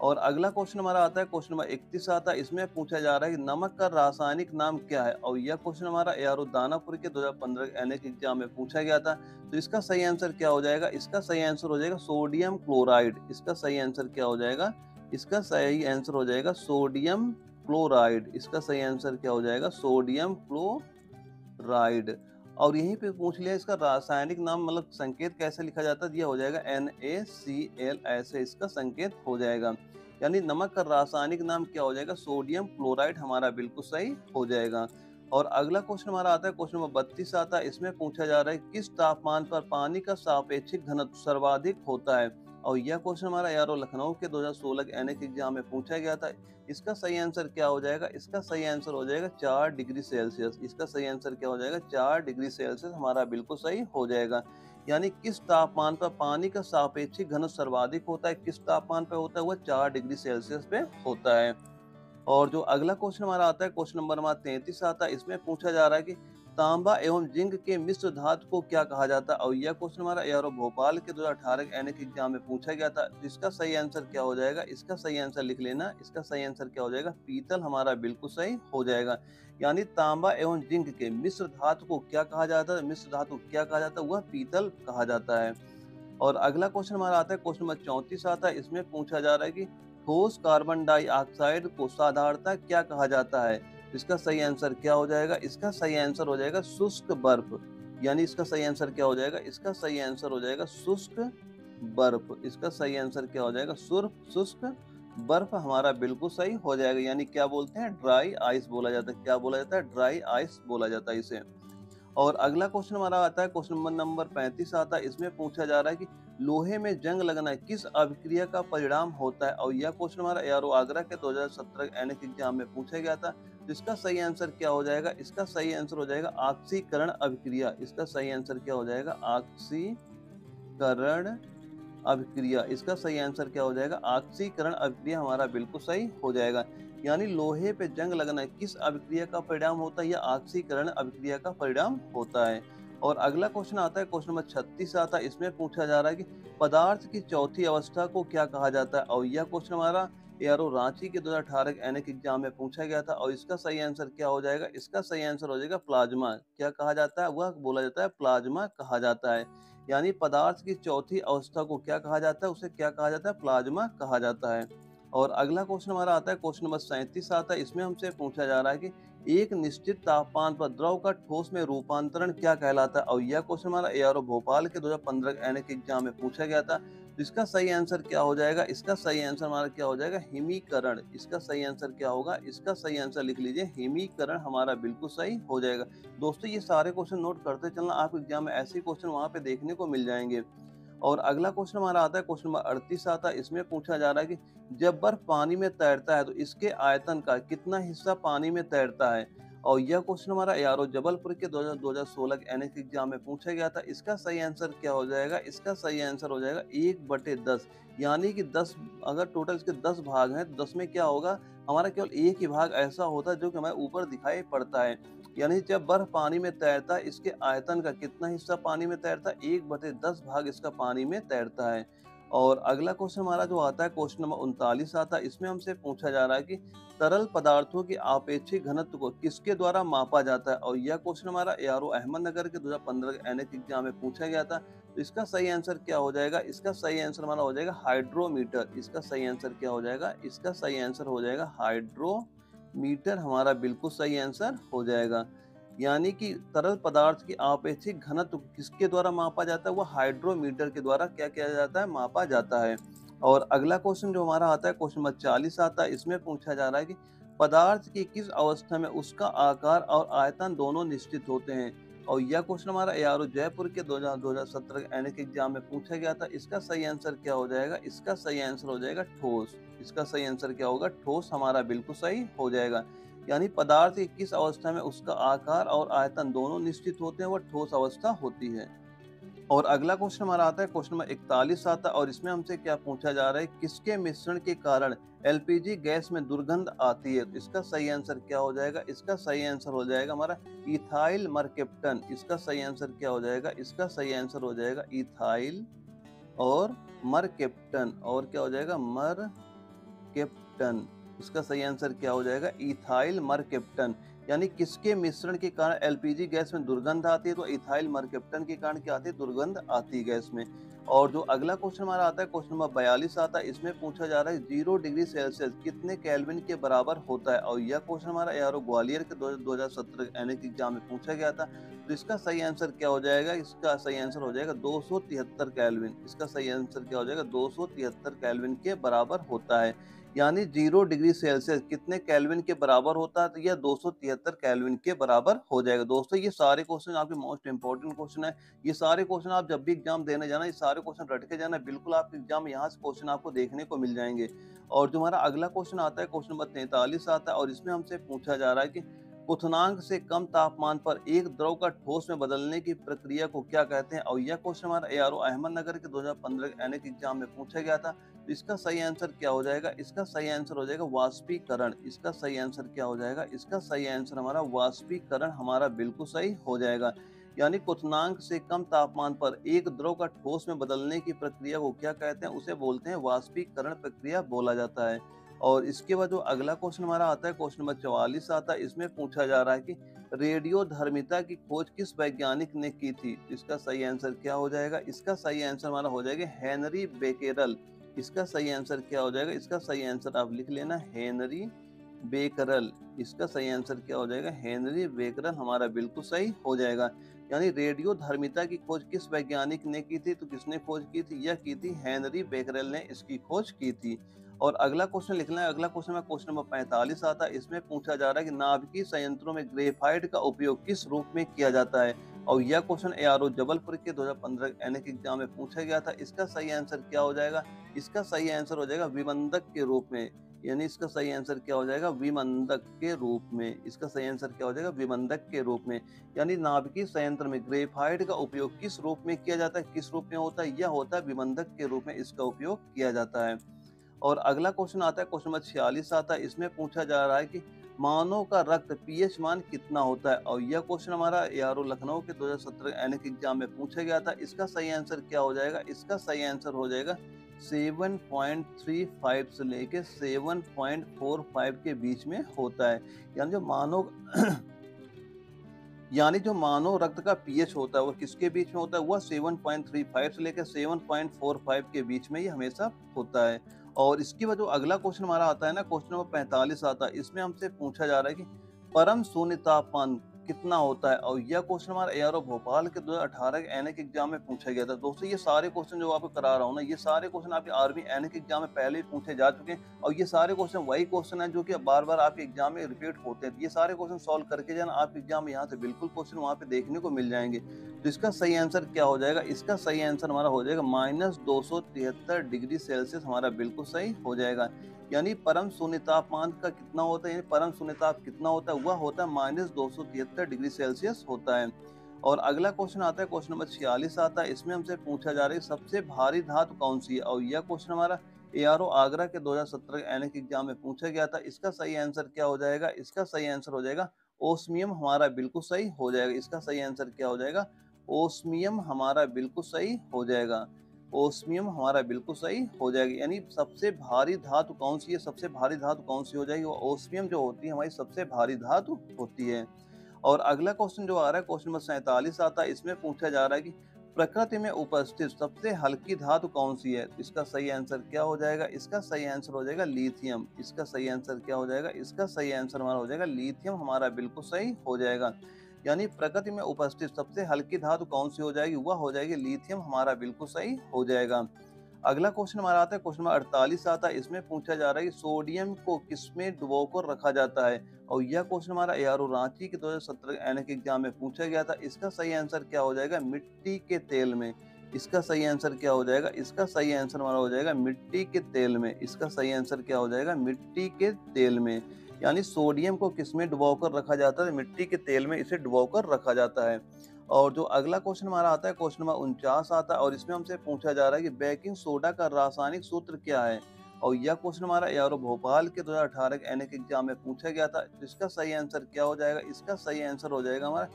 और अगला क्वेश्चन हमारा आता है, क्वेश्चन नंबर 31 आता है। इसमें पूछा जा रहा है कि नमक का रासायनिक नाम क्या है? और यह क्वेश्चन हमारा एआरओ दानापुर के 2015 एनएक एग्जाम में पूछा गया था। तो इसका सही आंसर क्या हो जाएगा? इसका सही आंसर हो जाएगा सोडियम क्लोराइड। इसका सही आंसर क्या हो जाएगा? इसका सही आंसर हो जाएगा सोडियम क्लोराइड। इसका सही आंसर क्या हो जाएगा? Sodium chloride. और यहीं पे पूछ लिया इसका रासायनिक नाम, मतलब संकेत कैसे लिखा जाता है? यह हो जाएगा NaCl, ऐसे इसका संकेत हो जाएगा। यानी नमक का रासायनिक नाम क्या हो जाएगा? सोडियम क्लोराइड, हमारा बिल्कुल सही हो जाएगा। और अगला क्वेश्चन हमारा आता है, क्वेश्चन नंबर 32 आता है। इसमें पूछा जा रहा है किस तापमान पर पानी का सापेक्षिक घनत्व सर्वाधिक होता है? और यह क्वेश्चन हमारा एआरओ लखनऊ के 2016 के एनएक एग्जाम में पूछा गया था। इसका सही आंसर क्या हो जाएगा? इसका सही आंसर हो जाएगा 4 डिग्री सेल्सियस। इसका सही आंसर क्या हो जाएगा? 4 डिग्री सेल्सियस, हमारा बिल्कुल सही हो जाएगा। यानी किस तापमान पर पानी का सापेक्षिक घनत्व सर्वाधिक होता है? किस तापमान पे होता है? वह 4 डिग्री सेल्सियस पे होता है। और जो अगला क्वेश्चन हमारा आता है, क्वेश्चन नंबर हमारा 33 आता है। इसमें पूछा जा रहा है कि तांबा एवं जिंक के मिश्र धातु को क्या कहा जाता है? और यह क्वेश्चन हमारा एआरओ भोपाल के 2018 के एनएक एग्जाम में पूछा गया था। तो इसका सही आंसर क्या हो जाएगा? इसका सही आंसर लिख लेना। इसका सही आंसर क्या हो जाएगा? पीतल, हमारा बिल्कुल सही हो जाएगा। यानी तांबा एवं जिंक के मिश्र धातु को क्या कहा जाता है? मिश्र धातु क्या कहा जाता है? वह पीतल कहा जाता है। और अगला क्वेश्चन हमारा आता है, क्वेश्चन नंबर 34 आता है। इसमें पूछा जा रहा है कि ठोस कार्बन डाइऑक्साइड को साधारणतः क्या कहा जाता है? इसका सही आंसर क्या हो जाएगा? इसका सही आंसर हो जाएगा शुष्क बर्फ। यानी इसका सही आंसर क्या हो जाएगा? इसका सही आंसर हो जाएगा शुष्क बर्फ। इसका सही आंसर क्या हो जाएगा? शुष्क बर्फ, हमारा बिल्कुल सही हो जाएगा। यानी क्या बोलते हैं? ड्राई आइस बोला जाता है। क्या बोला जाता है? ड्राई आइस बोला जाता है इसे। और अगला क्वेश्चन हमारा आता है, क्वेश्चन नंबर 35 आता है। इसमें पूछा जा रहा है कि लोहे में जंग लगना किस अभिक्रिया का परिणाम होता है? और यह क्वेश्चन हमारा एआरओ आगरा के 2017 एनएक एग्जाम में पूछा गया था। तो इसका सही आंसर क्या हो जाएगा? इसका सही आंसर हो जाएगा ऑक्सीकरण अभिक्रिया। इसका सही आंसर क्या हो जाएगा? ऑक्सीकरण अभिक्रिया। इसका सही आंसर क्या हो जाएगा? ऑक्सीकरण अभिक्रिया, हमारा बिल्कुल सही हो जाएगा। यानी लोहे पे जंग लगना किस अभिक्रिया का परिणाम होता है? या ऑक्सीकरण अभिक्रिया का परिणाम होता है। और अगला क्वेश्चन आता है, क्वेश्चन नंबर 36 आता है। इसमें पूछा जा रहा है कि पदार्थ की चौथी अवस्था को क्या कहा जाता है? और यह क्वेश्चन हमारा एआरओ रांची के 2018 के एनएक एग्जाम में पूछा गया था। और इसका सही आंसर क्या हो जाएगा? इसका सही आंसर हो जाएगा प्लाज्मा। क्या कहा जाता है? वह बोला जाता है प्लाज्मा कहा जाता है। यानी पदार्थ की चौथी अवस्था को क्या कहा जाता है? उसे क्या कहा जाता है? प्लाज्मा कहा जाता है। और अगला क्वेश्चन हमारा आता है, क्वेश्चन नंबर 37 आता है। इसमें हमसे पूछा जा रहा है कि एक निश्चित तापमान पर द्रव का ठोस में रूपांतरण क्या कहलाता है? और यह क्वेश्चन हमारा एआरओ भोपाल के 2015 एनएक एग्जाम में पूछा गया था। तो इसका सही आंसर क्या हो जाएगा? इसका सही आंसर हमारा क्या हो जाएगा? हिमीकरण। इसका सही आंसर क्या होगा? इसका सही आंसर लिख लीजिए, हिमीकरण, हमारा बिल्कुल सही हो जाएगा। दोस्तों, ये सारे क्वेश्चन नोट करते चलना, आपके एग्जाम में ऐसे क्वेश्चन वहां पे देखने को मिल जाएंगे। और अगला क्वेश्चन हमारा आता है, क्वेश्चन नंबर 38 आता है। इसमें पूछा जा रहा है कि जब बर्फ पानी में तैरता है तो इसके आयतन का कितना हिस्सा पानी में तैरता है? और यह क्वेश्चन हमारा एआरओ जबलपुर के 2016 के एनएक एग्जाम में पूछा गया था। इसका सही आंसर क्या हो जाएगा? इसका सही आंसर हो जाएगा 1/10। यानी कि 10, अगर टोटल इसके 10 भाग हैं तो 10 में क्या होगा? हमारा केवल एक ही भाग ऐसा होता है जो कि हमें ऊपर दिखाई पड़ता है। यानी जब बर्फ पानी में तैरता है, इसके आयतन का कितना हिस्सा पानी में तैरता है? 1/10 भाग इसका पानी में तैरता है। और अगला क्वेश्चन हमारा जो आता है, क्वेश्चन नंबर 39 आता है। इसमें हमसे पूछा जा रहा है कि तरल पदार्थों के आपेक्षिक घनत्व को किसके द्वारा मापा जाता है? और यह क्वेश्चन हमारा एआरओ अहमदनगर के 2015 के एनएक एग्जाम में पूछा गया था। तो इसका सही आंसर क्या हो जाएगा? इसका सही आंसर हमारा हो जाएगा हाइड्रोमीटर। इसका सही आंसर क्या हो जाएगा? इसका सही आंसर हो जाएगा हाइड्रोमीटर, हमारा बिल्कुल सही आंसर हो जाएगा। यानी कि तरल पदार्थ की आपेक्षिक घनत्व किसके द्वारा मापा जाता है? वो हाइड्रोमीटर के द्वारा क्या किया जाता है? मापा जाता है। और अगला क्वेश्चन जो हमारा आता है, क्वेश्चन नंबर 40 आता है। इसमें पूछा जा रहा है कि पदार्थ की किस अवस्था में उसका आकार और आयतन दोनों निश्चित होते हैं? और यह क्वेश्चन हमारा एआरओ जयपुर के 2017 एनएक एग्जाम में पूछा गया था। इसका सही आंसर क्या हो जाएगा? इसका सही आंसर हो जाएगा ठोस। इसका सही आंसर क्या होगा? ठोस, हमारा बिल्कुल सही हो जाएगा। यानी पदार्थ की किस अवस्था में उसका आकार और आयतन दोनों निश्चित होते हैं, वह ठोस अवस्था होती है। और अगला क्वेश्चन हमारा आता है, क्वेश्चन नंबर 41 आता है, और इसमें हमसे क्या पूछा जा रहा है, किसके मिश्रण के कारण एलपीजी गैस में दुर्गंध आती है। तो इसका सही आंसर क्या हो जाएगा, इसका सही आंसर हो जाएगा हमारा इथाइल मरकेप्टन। इसका सही आंसर क्या हो जाएगा, इसका सही आंसर हो जाएगा इथाइल और मरकेप्टन। और क्या हो जाएगा, मर कैप्टन। इसका सही आंसर क्या हो जाएगा, इथाइल मरकेप्टन। यानी किसके मिश्रण के कारण एलपीजी गैस में दुर्गंध आती है, तो इथाइल मरकेप्टन के कारण क्या आती है, दुर्गंध आती है गैस में। और जो अगला क्वेश्चन हमारा आता है, क्वेश्चन नंबर 42 आता है, इसमें पूछा जा रहा है 0 डिग्री सेल्सियस कितने केल्विन के बराबर होता है। और यह क्वेश्चन हमारा यारो ग्वालियर के 2017 यानी कि एग्जाम में पूछा गया था। तो इसका सही आंसर क्या हो जाएगा, इसका सही आंसर हो जाएगा 273 केल्विन। इसका सही आंसर क्या हो जाएगा, 273 केल्विन के बराबर होता है। यानी 0 डिग्री सेल्सियस कितने केल्विन के बराबर होता है, तो यह 273 केल्विन के बराबर हो जाएगा। दोस्तों ये सारे क्वेश्चन आपके मोस्ट इंपोर्टेंट क्वेश्चन है। ये सारे क्वेश्चन आप जब भी एग्जाम देने जाना, ये सारे क्वेश्चन रट के जाना, बिल्कुल आपके एग्जाम में यहाँ से क्वेश्चन आपको देखने को मिल जाएंगे। और जो हमारा अगला क्वेश्चन आता है, क्वेश्चन नंबर 43 आता है, और इसमें हमसे पूछा जा रहा है कि क्वथनांक से कम तापमान पर एक द्रव का ठोस में बदलने की प्रक्रिया को क्या कहते हैं। और यह क्वेश्चन हमारा एआरओ अहमदनगर के 2015 एनएक एग्जाम में पूछा गया था। तो इसका सही आंसर क्या हो जाएगा, इसका सही आंसर हो जाएगा वाष्पीकरण। इसका सही आंसर क्या हो जाएगा, इसका सही आंसर हमारा वाष्पीकरण हमारा बिल्कुल सही हो जाएगा। यानी क्वथनांक से कम तापमान पर एक द्रव का ठोस में बदलने की प्रक्रिया को क्या कहते हैं, उसे बोलते हैं वाष्पीकरण प्रक्रिया बोला जाता है। और इसके बाद जो अगला क्वेश्चन हमारा आता है, क्वेश्चन नंबर 44 आता है, इसमें पूछा जा रहा है कि रेडियोधर्मिता की खोज किस वैज्ञानिक ने की थी। इसका सही आंसर क्या हो जाएगा, इसका सही आंसर हमारा हो जाएगा हेनरी बेकेरल। इसका सही आंसर क्या हो जाएगा, इसका सही आंसर आप लिख लेना हेनरी बेकरल। इसका सही आंसर क्या हो जाएगा, हेनरी बेकरल हमारा बिल्कुल सही हो जाएगा। यानी रेडियोधर्मिता की खोज किस वैज्ञानिक ने की थी, तो किसने खोज की थी, यह की थी हेनरी बेकरल ने इसकी खोज की थी। और अगला क्वेश्चन लिखना है, अगला क्वेश्चन में क्वेश्चन नंबर 45 आता है। इसमें पूछा जा रहा है कि नाभिकीय संयंत्रों में ग्रेफाइट का उपयोग किस रूप में किया जाता है। और यह क्वेश्चन एआरओ जबलपुर के 2015 एनएक एग्जाम में पूछा गया था। इसका सही आंसर क्या हो जाएगा, इसका सही आंसर हो जाएगा विमंदक के रूप में। यानी इसका सही आंसर क्या हो जाएगा, विमंदक के रूप में। इसका सही आंसर क्या हो जाएगा, विमंदक के रूप में। यानी नाभिकीय संयंत्र में ग्रेफाइट का उपयोग किस रूप में किया जाता है, किस रूप में होता है, यह होता है विमंदक के रूप में इसका उपयोग किया जाता है। और अगला क्वेश्चन आता है, क्वेश्चन नंबर 46 आता है। इसमें पूछा जा रहा है कि मानव का रक्त पीएच मान कितना होता है। और यह क्वेश्चन हमारा एआरओ लखनऊ के 2017 एनएक एग्जाम में पूछा गया था। इसका सही आंसर क्या हो जाएगा, इसका सही आंसर हो जाएगा 7.35 से लेके 7.45 के बीच में होता है। यानी जो मानव यानी जो मानव रक्त का पीएच होता है वो किसके बीच में होता है, वह 7.35 से लेकर 7.45 के बीच में ही हमेशा होता है। और इसके बाद जो अगला क्वेश्चन हमारा आता है ना, क्वेश्चन नंबर 45 आता है। इसमें हमसे पूछा जा रहा है कि परम शून्य तापमान कितना होता है। और यह क्वेश्चन हमारा एआरओ भोपाल के 2018 के एनएक एग्जाम में पूछा गया था। दोस्तों ये सारे क्वेश्चन जो आपको करा रहा हूँ ना, ये सारे क्वेश्चन आपके आर्मी एनएक एग्जाम में पहले ही पूछे जा चुके हैं। और ये सारे क्वेश्चन वही क्वेश्चन है जो कि बार बार आपके एग्जाम में रिपीट होते हैं। ये सारे क्वेश्चन सॉल्व करके जाना, आपके एग्जाम में यहाँ से बिल्कुल क्वेश्चन वहाँ पे देखने को मिल जाएंगे। तो इसका सही आंसर क्या हो जाएगा, इसका सही आंसर हमारा हो जाएगा -273 डिग्री सेल्सियस हमारा बिल्कुल सही हो जाएगा। यानी परम शून्य तापमान का कितना होता है, यानी परम शून्य ताप कितना होता है, वह होता है -273 डिग्री सेल्सियस होता है। और अगला क्वेश्चन आता है, क्वेश्चन नंबर 46 आता है। इसमें हमसे पूछा जा रहा है सबसे भारी धातु कौन सी है। और यह क्वेश्चन हमारा एआरओ आगरा के 2017 एनएक एग्जाम में पूछा गया था। इसका सही आंसर क्या हो जाएगा, इसका सही आंसर हो जाएगा ओस्मियम हमारा बिल्कुल सही हो जाएगा। इसका सही आंसर क्या हो जाएगा, ओस्मियम हमारा बिल्कुल सही हो जाएगा। ओस्मियम हमारा बिल्कुल सही हो जाएगी। यानी सबसे भारी धातु कौन सी है, सबसे भारी धातु कौन सी हो जाएगी, वो ओस्मियम जो होती है हमारी सबसे भारी धातु होती है। और अगला क्वेश्चन जो आ रहा है, क्वेश्चन नंबर 47 आता है। इसमें पूछा जा रहा है कि प्रकृति में उपस्थित सबसे हल्की धातु कौन सी है। इसका सही आंसर क्या हो जाएगा, इसका सही आंसर हो जाएगा लिथियम। इसका सही आंसर क्या हो जाएगा, इसका सही आंसर हमारा हो जाएगा लिथियम हमारा बिल्कुल सही हो जाएगा। यानी प्रकृति में उपस्थित सबसे हल्की धातु कौन सी हो जाएगी, वह हो जाएगी लिथियम हमारा बिल्कुल सही हो जाएगा। अगला क्वेश्चन हमारा आता है, क्वेश्चन नंबर 48 आता है। इसमें पूछा जा रहा है कि सोडियम को किसमें डुबोकर रखा जाता है। और यह क्वेश्चन हमारा एआरओ रांची के 2017 एनएक एग्जाम में पूछा गया था। इसका सही आंसर क्या हो जाएगा, मिट्टी के तेल में। इसका सही आंसर क्या हो जाएगा, इसका सही आंसर हमारा हो जाएगा मिट्टी के तेल में। इसका सही आंसर क्या हो जाएगा, मिट्टी के तेल में। यानी सोडियम को किसमें डुबोकर रखा जाता है? मिट्टी के तेल में इसे डुबोकर रखा जाता है। और जो अगला क्वेश्चन हमारा आता है, क्वेश्चन नंबर 49 आता है और इसमें हमसे पूछा जा रहा है कि बेकिंग सोडा का रासायनिक सूत्र क्या है? और यह क्वेश्चन हमारा एआरओ भोपाल के 2018 के एनएक एग्जाम में पूछा गया था। तो इसका सही आंसर क्या हो जाएगा? इसका सही आंसर हो जाएगा हमारा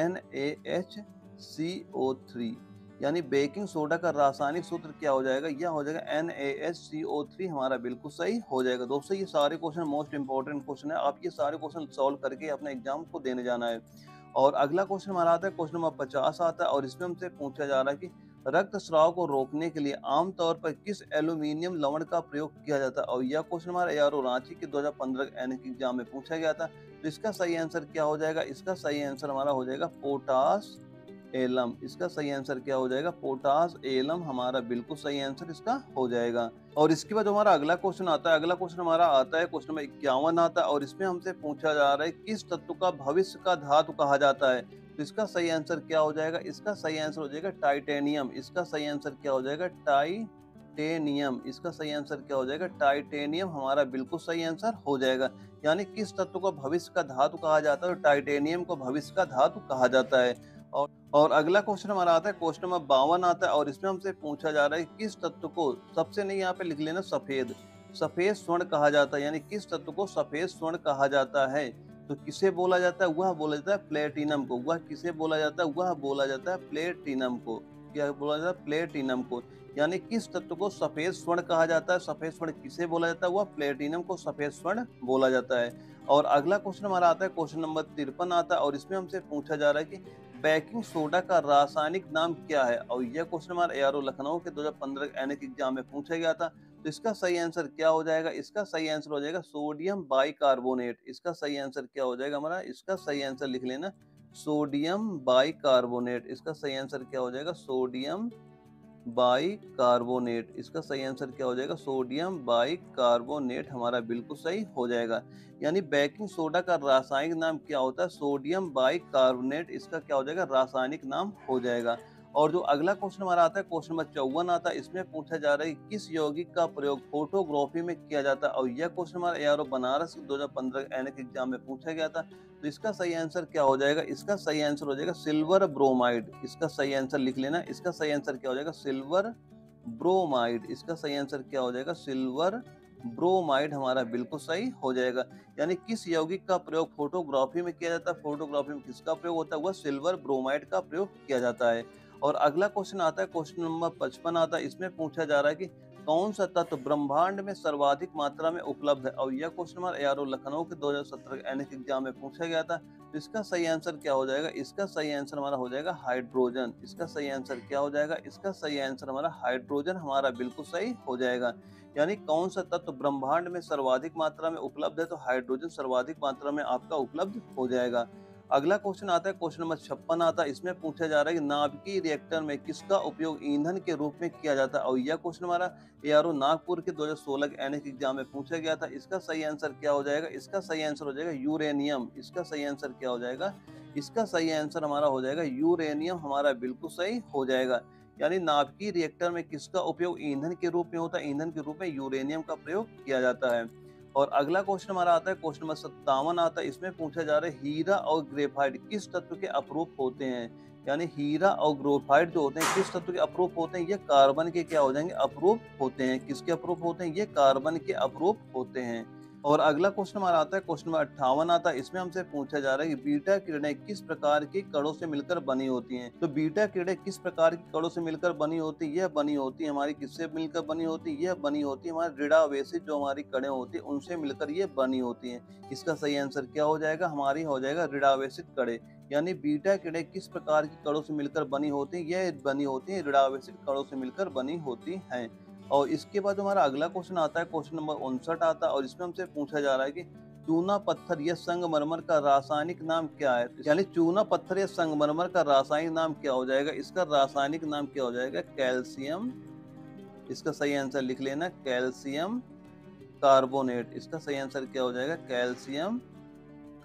NaHCO3। यानी बेकिंग सोडा का रासायनिक सूत्र क्या हो जाएगा? यह हो जाएगा NaHCO3, हमारा बिल्कुल सही हो जाएगा। दोस्तों ये सारे क्वेश्चन मोस्ट इंपॉर्टेंट क्वेश्चन है, आप ये सारे क्वेश्चन सॉल्व करके अपने एग्जाम को देने जाना है। और अगला क्वेश्चन हमारा आता है, क्वेश्चन नंबर 50 आता है और इसमें हमसे पूछा जा रहा है कि रक्तस्राव को रोकने के लिए आमतौर पर किस एल्यूमिनियम लवण का प्रयोग किया जाता है? और यह क्वेश्चन हमारा एआरओ रांची के 2015 के एनएक एग्जाम में पूछा गया था। तो इसका सही आंसर क्या हो जाएगा? इसका सही आंसर हमारा हो जाएगा पोटास एलम। इसका सही आंसर क्या हो जाएगा? पोटास एलम, हमारा बिल्कुल सही आंसर इसका हो जाएगा। और इसके बाद हमारा अगला क्वेश्चन आता है, अगला क्वेश्चन हमारा आता है क्वेश्चन नंबर 51 आता है और इसमें हमसे पूछा जा रहा है किस तत्व का भविष्य का धातु कहा जाता है? तो इसका सही आंसर क्या हो जाएगा? इसका सही आंसर हो जाएगा टाइटेनियम। इसका सही आंसर क्या हो जाएगा? टाइटेनियम। इसका सही आंसर क्या हो जाएगा? टाइटेनियम, हमारा बिल्कुल सही आंसर हो जाएगा। यानी किस तत्व को भविष्य का धातु कहा जाता है? तो टाइटेनियम को भविष्य का धातु कहा जाता है। और अगला क्वेश्चन हमारा आता है, क्वेश्चन नंबर 52 आता है और इसमें हमसे पूछा जा रहा है किस तत्व को, सबसे नहीं यहाँ पे लिख लेना सफेद, सफेद स्वर्ण कहा जाता है। यानी किस तत्व को सफेद स्वर्ण कहा जाता है? तो किसे बोला जाता है? वह बोला जाता है प्लेटिनम को। वह किसे बोला जाता है? वह बोला जाता है प्लेटिनम को। क्या बोला जाता है? प्लेटिनम को। यानी किस तत्व को सफेद स्वर्ण कहा जाता है? सफेद स्वर्ण किसे बोला जाता है? वह प्लेटिनम को सफेद स्वर्ण बोला जाता है। और अगला क्वेश्चन हमारा आता है, क्वेश्चन नंबर 53 आता है और इसमें हमसे पूछा जा रहा है कि बेकिंग सोडा का रासायनिक नाम क्या है? और यह क्वेश्चन हमारा एआरओ लखनऊ के 2015 के एनएक एग्जाम में पूछा गया था। तो इसका सही आंसर क्या हो जाएगा? इसका सही आंसर हो जाएगा सोडियम बाइकार्बोनेट। इसका सही आंसर क्या हो जाएगा हमारा? इसका सही आंसर लिख लेना सोडियम बाइकार्बोनेट। इसका सही आंसर क्या हो जाएगा? Sodium bicarbonate. इसका सही आंसर क्या हो जाएगा? सोडियम बाइकार्बोनेट, हमारा बिल्कुल सही हो जाएगा। यानी बेकिंग सोडा का रासायनिक नाम क्या होता है? सोडियम बाइकार्बोनेट, इसका क्या हो जाएगा? रासायनिक नाम हो जाएगा। और जो अगला क्वेश्चन हमारा आता है, क्वेश्चन नंबर 54 आता है, इसमें पूछा जा रहा है कि किस यौगिक का प्रयोग फोटोग्राफी में किया जाता है? और यह क्वेश्चन हमारा एआरओ बनारस 2015 एनएक एग्जाम में पूछा गया था। तो इसका सही आंसर क्या हो जाएगा? इसका सही आंसर हो जाएगा सिल्वर ब्रोमाइड। इसका सही आंसर लिख लेना। इसका सही आंसर क्या हो जाएगा? Silver bromide. इसका सही आंसर क्या हो जाएगा? सिल्वर ब्रोमाइड, हमारा बिल्कुल सही हो जाएगा। यानी किस यौगिक का प्रयोग फोटोग्राफी में किया जाता है? फोटोग्राफी में किसका प्रयोग होता है? वह सिल्वर ब्रोमाइड का प्रयोग किया जाता है। और अगला क्वेश्चन आता है, क्वेश्चन नंबर 55 आता है, इसमें पूछा जा रहा है कि कौन सा तत्व ब्रह्मांड में सर्वाधिक मात्रा में उपलब्ध है? और यह क्वेश्चन हमारा एआरओ लखनऊ के 2017 एनएक एग्जाम में पूछा गया था। तो इसका सही आंसर क्या हो जाएगा? इसका सही आंसर हमारा हो जाएगा हाइड्रोजन। इसका सही आंसर क्या हो जाएगा? इसका सही आंसर हमारा हाइड्रोजन, हमारा बिल्कुल सही हो जाएगा। यानी कौन सा तत्व ब्रह्मांड में सर्वाधिक मात्रा में उपलब्ध है? तो हाइड्रोजन सर्वाधिक मात्रा में आपका उपलब्ध हो जाएगा। अगला क्वेश्चन आता है, क्वेश्चन नंबर 56 आता है, इसमें पूछा जा रहा है कि नाभिकीय रिएक्टर में किसका उपयोग ईंधन के रूप में किया जाता है? और यह क्वेश्चन हमारा एआरओ नागपुर के 2016 के एनएक एग्जाम में पूछा गया था। इसका सही आंसर क्या हो जाएगा? इसका सही आंसर हो जाएगा यूरेनियम। इसका सही आंसर क्या हो जाएगा? इसका सही आंसर हमारा हो जाएगा यूरेनियम, हमारा बिल्कुल सही हो जाएगा। यानी नाभिकीय रिएक्टर में किसका उपयोग ईंधन के रूप में होता है? ईंधन के रूप में यूरेनियम का प्रयोग किया जाता है। और अगला क्वेश्चन हमारा आता है, क्वेश्चन नंबर 57 आता है, इसमें पूछा जा रहा है हीरा और ग्रेफाइट किस तत्व के अपरूप होते हैं? यानी हीरा और ग्रेफाइट जो होते हैं किस तत्व के अपरूप होते हैं? ये कार्बन के क्या हो जाएंगे? अपरूप होते हैं। किसके अपरूप होते हैं? ये कार्बन के अपरूप होते हैं। और अगला क्वेश्चन हमारा आता है, क्वेश्चन नंबर 58 आता है, इसमें हमसे पूछा जा रहा है कि बीटा किरणें किस प्रकार की कणों से मिलकर बनी होती हैं? तो बीटा किरणें किस प्रकार की कणों से मिलकर बनी होती है? यह बनी होती है हमारी किससे मिलकर बनी होती है? यह बनी होती है हमारी ऋणावेशित जो हमारी कणें होती है उनसे मिलकर ये बनी होती हैं। इसका सही आंसर क्या हो जाएगा? हमारी हो जाएगा ऋणावेशित कणें। यानी बीटा किरणें किस प्रकार की कणों से मिलकर बनी होती हैं? यह बनी होती है ऋणावेशित कणों से मिलकर बनी होती हैं। और इसके बाद हमारा अगला क्वेश्चन आता है, क्वेश्चन नंबर 59 आता है और इसमें हमसे पूछा जा रहा है कि चूना पत्थर या संगमरमर का रासायनिक नाम क्या है? यानी चूना पत्थर या संगमरमर का रासायनिक नाम क्या हो जाएगा? इसका रासायनिक नाम क्या हो जाएगा? कैल्शियम। इसका सही आंसर लिख लेना, कैल्शियम कार्बोनेट। इसका सही आंसर क्या हो जाएगा? कैल्शियम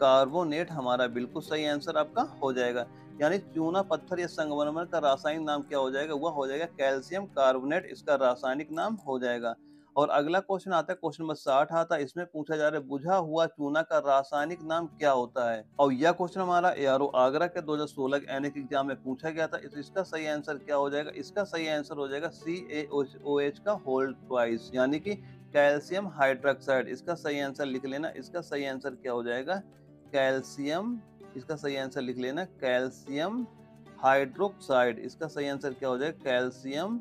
कार्बोनेट, हमारा बिल्कुल सही आंसर आपका हो जाएगा। यानी चूना पत्थर या संगमरमर का रासायनिक नाम क्या हो जाएगा? वह हो जाएगा कैल्शियम कार्बोनेट, इसका रासायनिक नाम हो जाएगा। और अगला क्वेश्चन आता है, क्वेश्चन नंबर 60 आता है, इसमें पूछा जा रहा है बुझा हुआ चूना का रासायनिक नाम क्या होता है। और यह क्वेश्चन हमारा एआरओ आगरा के 2016 के एनएक एग्जाम में पूछा गया था। तो इसका सही आंसर क्या हो जाएगा, इसका सही आंसर हो जाएगा CaOH का होल ट्वाइस, यानी कि कैल्शियम हाइड्रोक्साइड। इसका सही आंसर लिख लेना, इसका सही आंसर क्या हो जाएगा, कैल्शियम। इसका सही आंसर लिख लेना, कैल्शियम हाइड्रोक्साइड। इसका सही आंसर क्या हो जाएगा, कैल्शियम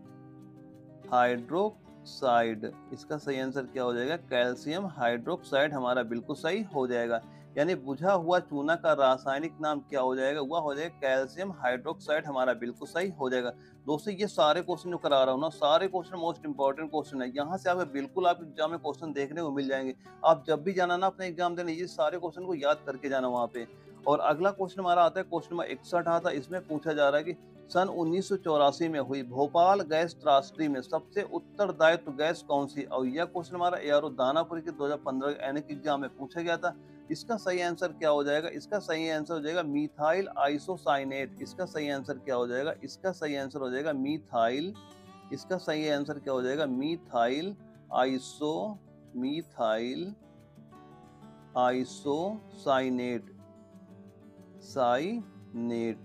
हाइड्रोक्साइड। इसका सही आंसर क्या हो जाएगा, कैल्शियम हाइड्रोक्साइड हमारा बिल्कुल सही हो जाएगा। यानी बुझा हुआ चूना का रासायनिक नाम क्या हो जाएगा, वह हो जाएगा कैल्शियम हाइड्रोक्साइड, हमारा बिल्कुल सही हो जाएगा। दोस्तों ये सारे क्वेश्चन जो करा रहा हूँ ना, सारे क्वेश्चन मोस्ट इंपॉर्टेंट क्वेश्चन है। यहाँ से आपको बिल्कुल आप एग्जाम में क्वेश्चन देखने को मिल जाएंगे। आप जब भी जाना ना अपने एग्जाम देने, ये सारे क्वेश्चन को याद करके जाना वहाँ पे। और अगला क्वेश्चन हमारा आता है, क्वेश्चन नंबर 61 आता है। इसमें पूछा जा रहा है कि सन 1984 में हुई भोपाल गैस त्रासदी में सबसे उत्तरदायित्व गैस कौन सी। और यह क्वेश्चन हमारा एआरओ दानापुर के 2015 एनएक एग्जाम में पूछा गया था। इसका सही आंसर क्या हो जाएगा, इसका सही आंसर हो जाएगा मिथाइल आइसोसाइनेट। इसका सही आंसर क्या हो जाएगा, इसका सही आंसर हो जाएगा मिथाइल। इसका सही आंसर क्या हो जाएगा, मिथाइल आइसोसाइनेट, साइनेट।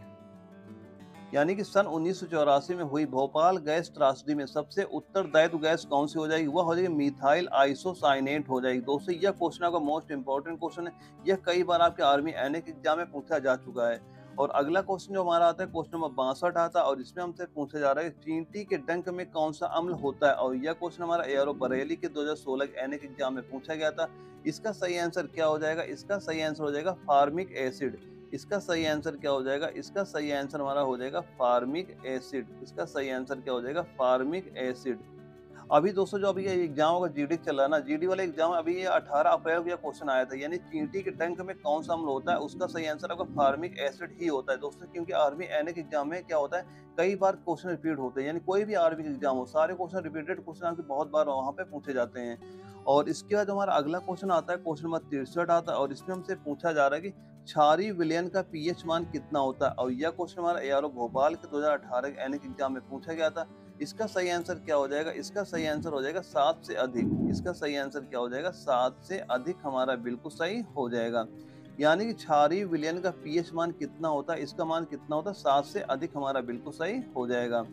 यानी कि सन 1984 में हुई भोपाल गैस त्रासदी में सबसे उत्तरदायित्व गैस कौन सी हो जाएगी, वह हो जाएगी मिथाइल आइसोसाइनेट हो जाएगी। दोस्तों यह क्वेश्चन आपका मोस्ट इंपॉर्टेंट क्वेश्चन है। यह कई बार आपके आर्मी एनएक एग्जाम में पूछा जा चुका है। और अगला क्वेश्चन जो हमारा आता है, क्वेश्चन नंबर 62 आता है। और इसमें हमसे पूछा जा रहा है चींटी के डंक में कौन सा अम्ल होता है। और यह क्वेश्चन हमारा एआरओ बरेली के 2016 के एनएक एग्जाम में पूछा गया था। इसका सही आंसर क्या हो जाएगा, इसका सही आंसर हो जाएगा फार्मिक एसिड। इसका सही आंसर क्या हो जाएगा, इसका सही आंसर हमारा हो जाएगा फार्मिक एसिड। इसका सही आंसर क्या हो जाएगा, फार्मिक एसिड। अभी दोस्तों जो अभी ये एग्जाम होगा जीडी चल रहा है ना, जीडी वाले एग्जाम अभी ये 18 अप्रैल को क्वेश्चन आया था। यानी चींटी के डंक में कौन सा अम्ल होता है, उसका सही आंसर आपका फार्मिक एसिड ही होता है दोस्तों। क्योंकि आर्मी एनएक एग्जाम में क्या होता है, कई बार क्वेश्चन रिपीट होते हैं। यानी कोई भी आर्मी का एग्जाम हो, सारे क्वेश्चन रिपीटेड क्वेश्चन आपके बहुत बार वहाँ पे पूछे जाते हैं। और इसके बाद हमारा अगला क्वेश्चन आता है, क्वेश्चन नंबर 63 आता है। और इसमें हमसे पूछा जा रहा है कि क्षारीय विलयन का पीएच मान कितना होता है। और यह क्वेश्चन हमारा एआरओ भोपाल के 2018 के एनएक एग्जाम में पूछा गया था। इसका सही आंसर क्या हो जाएगा, इसका सही आंसर हो जाएगा 7 से अधिक। इसका सही आंसर क्या हो जाएगा, 7 से अधिक हमारा बिल्कुल सही हो जाएगा। यानी कि क्षारीय विलयन का पीएच मान कितना होता है, इसका मान कितना होता है, 7 से अधिक हमारा बिल्कुल सही हो जाएगा।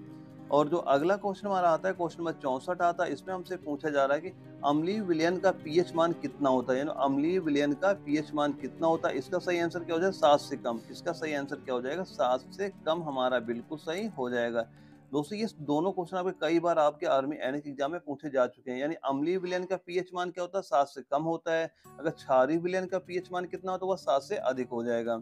और जो अगला क्वेश्चन हमारा आता है, क्वेश्चन नंबर 64 आता है। इसमें हमसे पूछा जा रहा है कि अम्लीय विलयन का पीएच मान कितना होता है। यानी अम्लीय विलयन का पीएच मान कितना होता है, इसका सही आंसर क्या हो जाएगा, 7 से कम। इसका सही आंसर क्या हो जाएगा, 7 से कम हमारा बिल्कुल सही हो जाएगा। दोस्तों ये दोनों क्वेश्चन आपके कई बार आपके आर्मी एनएक एग्जाम में पूछे जा चुके हैं। यानी अम्लीय विलयन का पीएच मान क्या होता है, 7 से कम होता है। अगर क्षारीय विलयन का पीएच मान कितना होता है, वह 7 से अधिक हो जाएगा।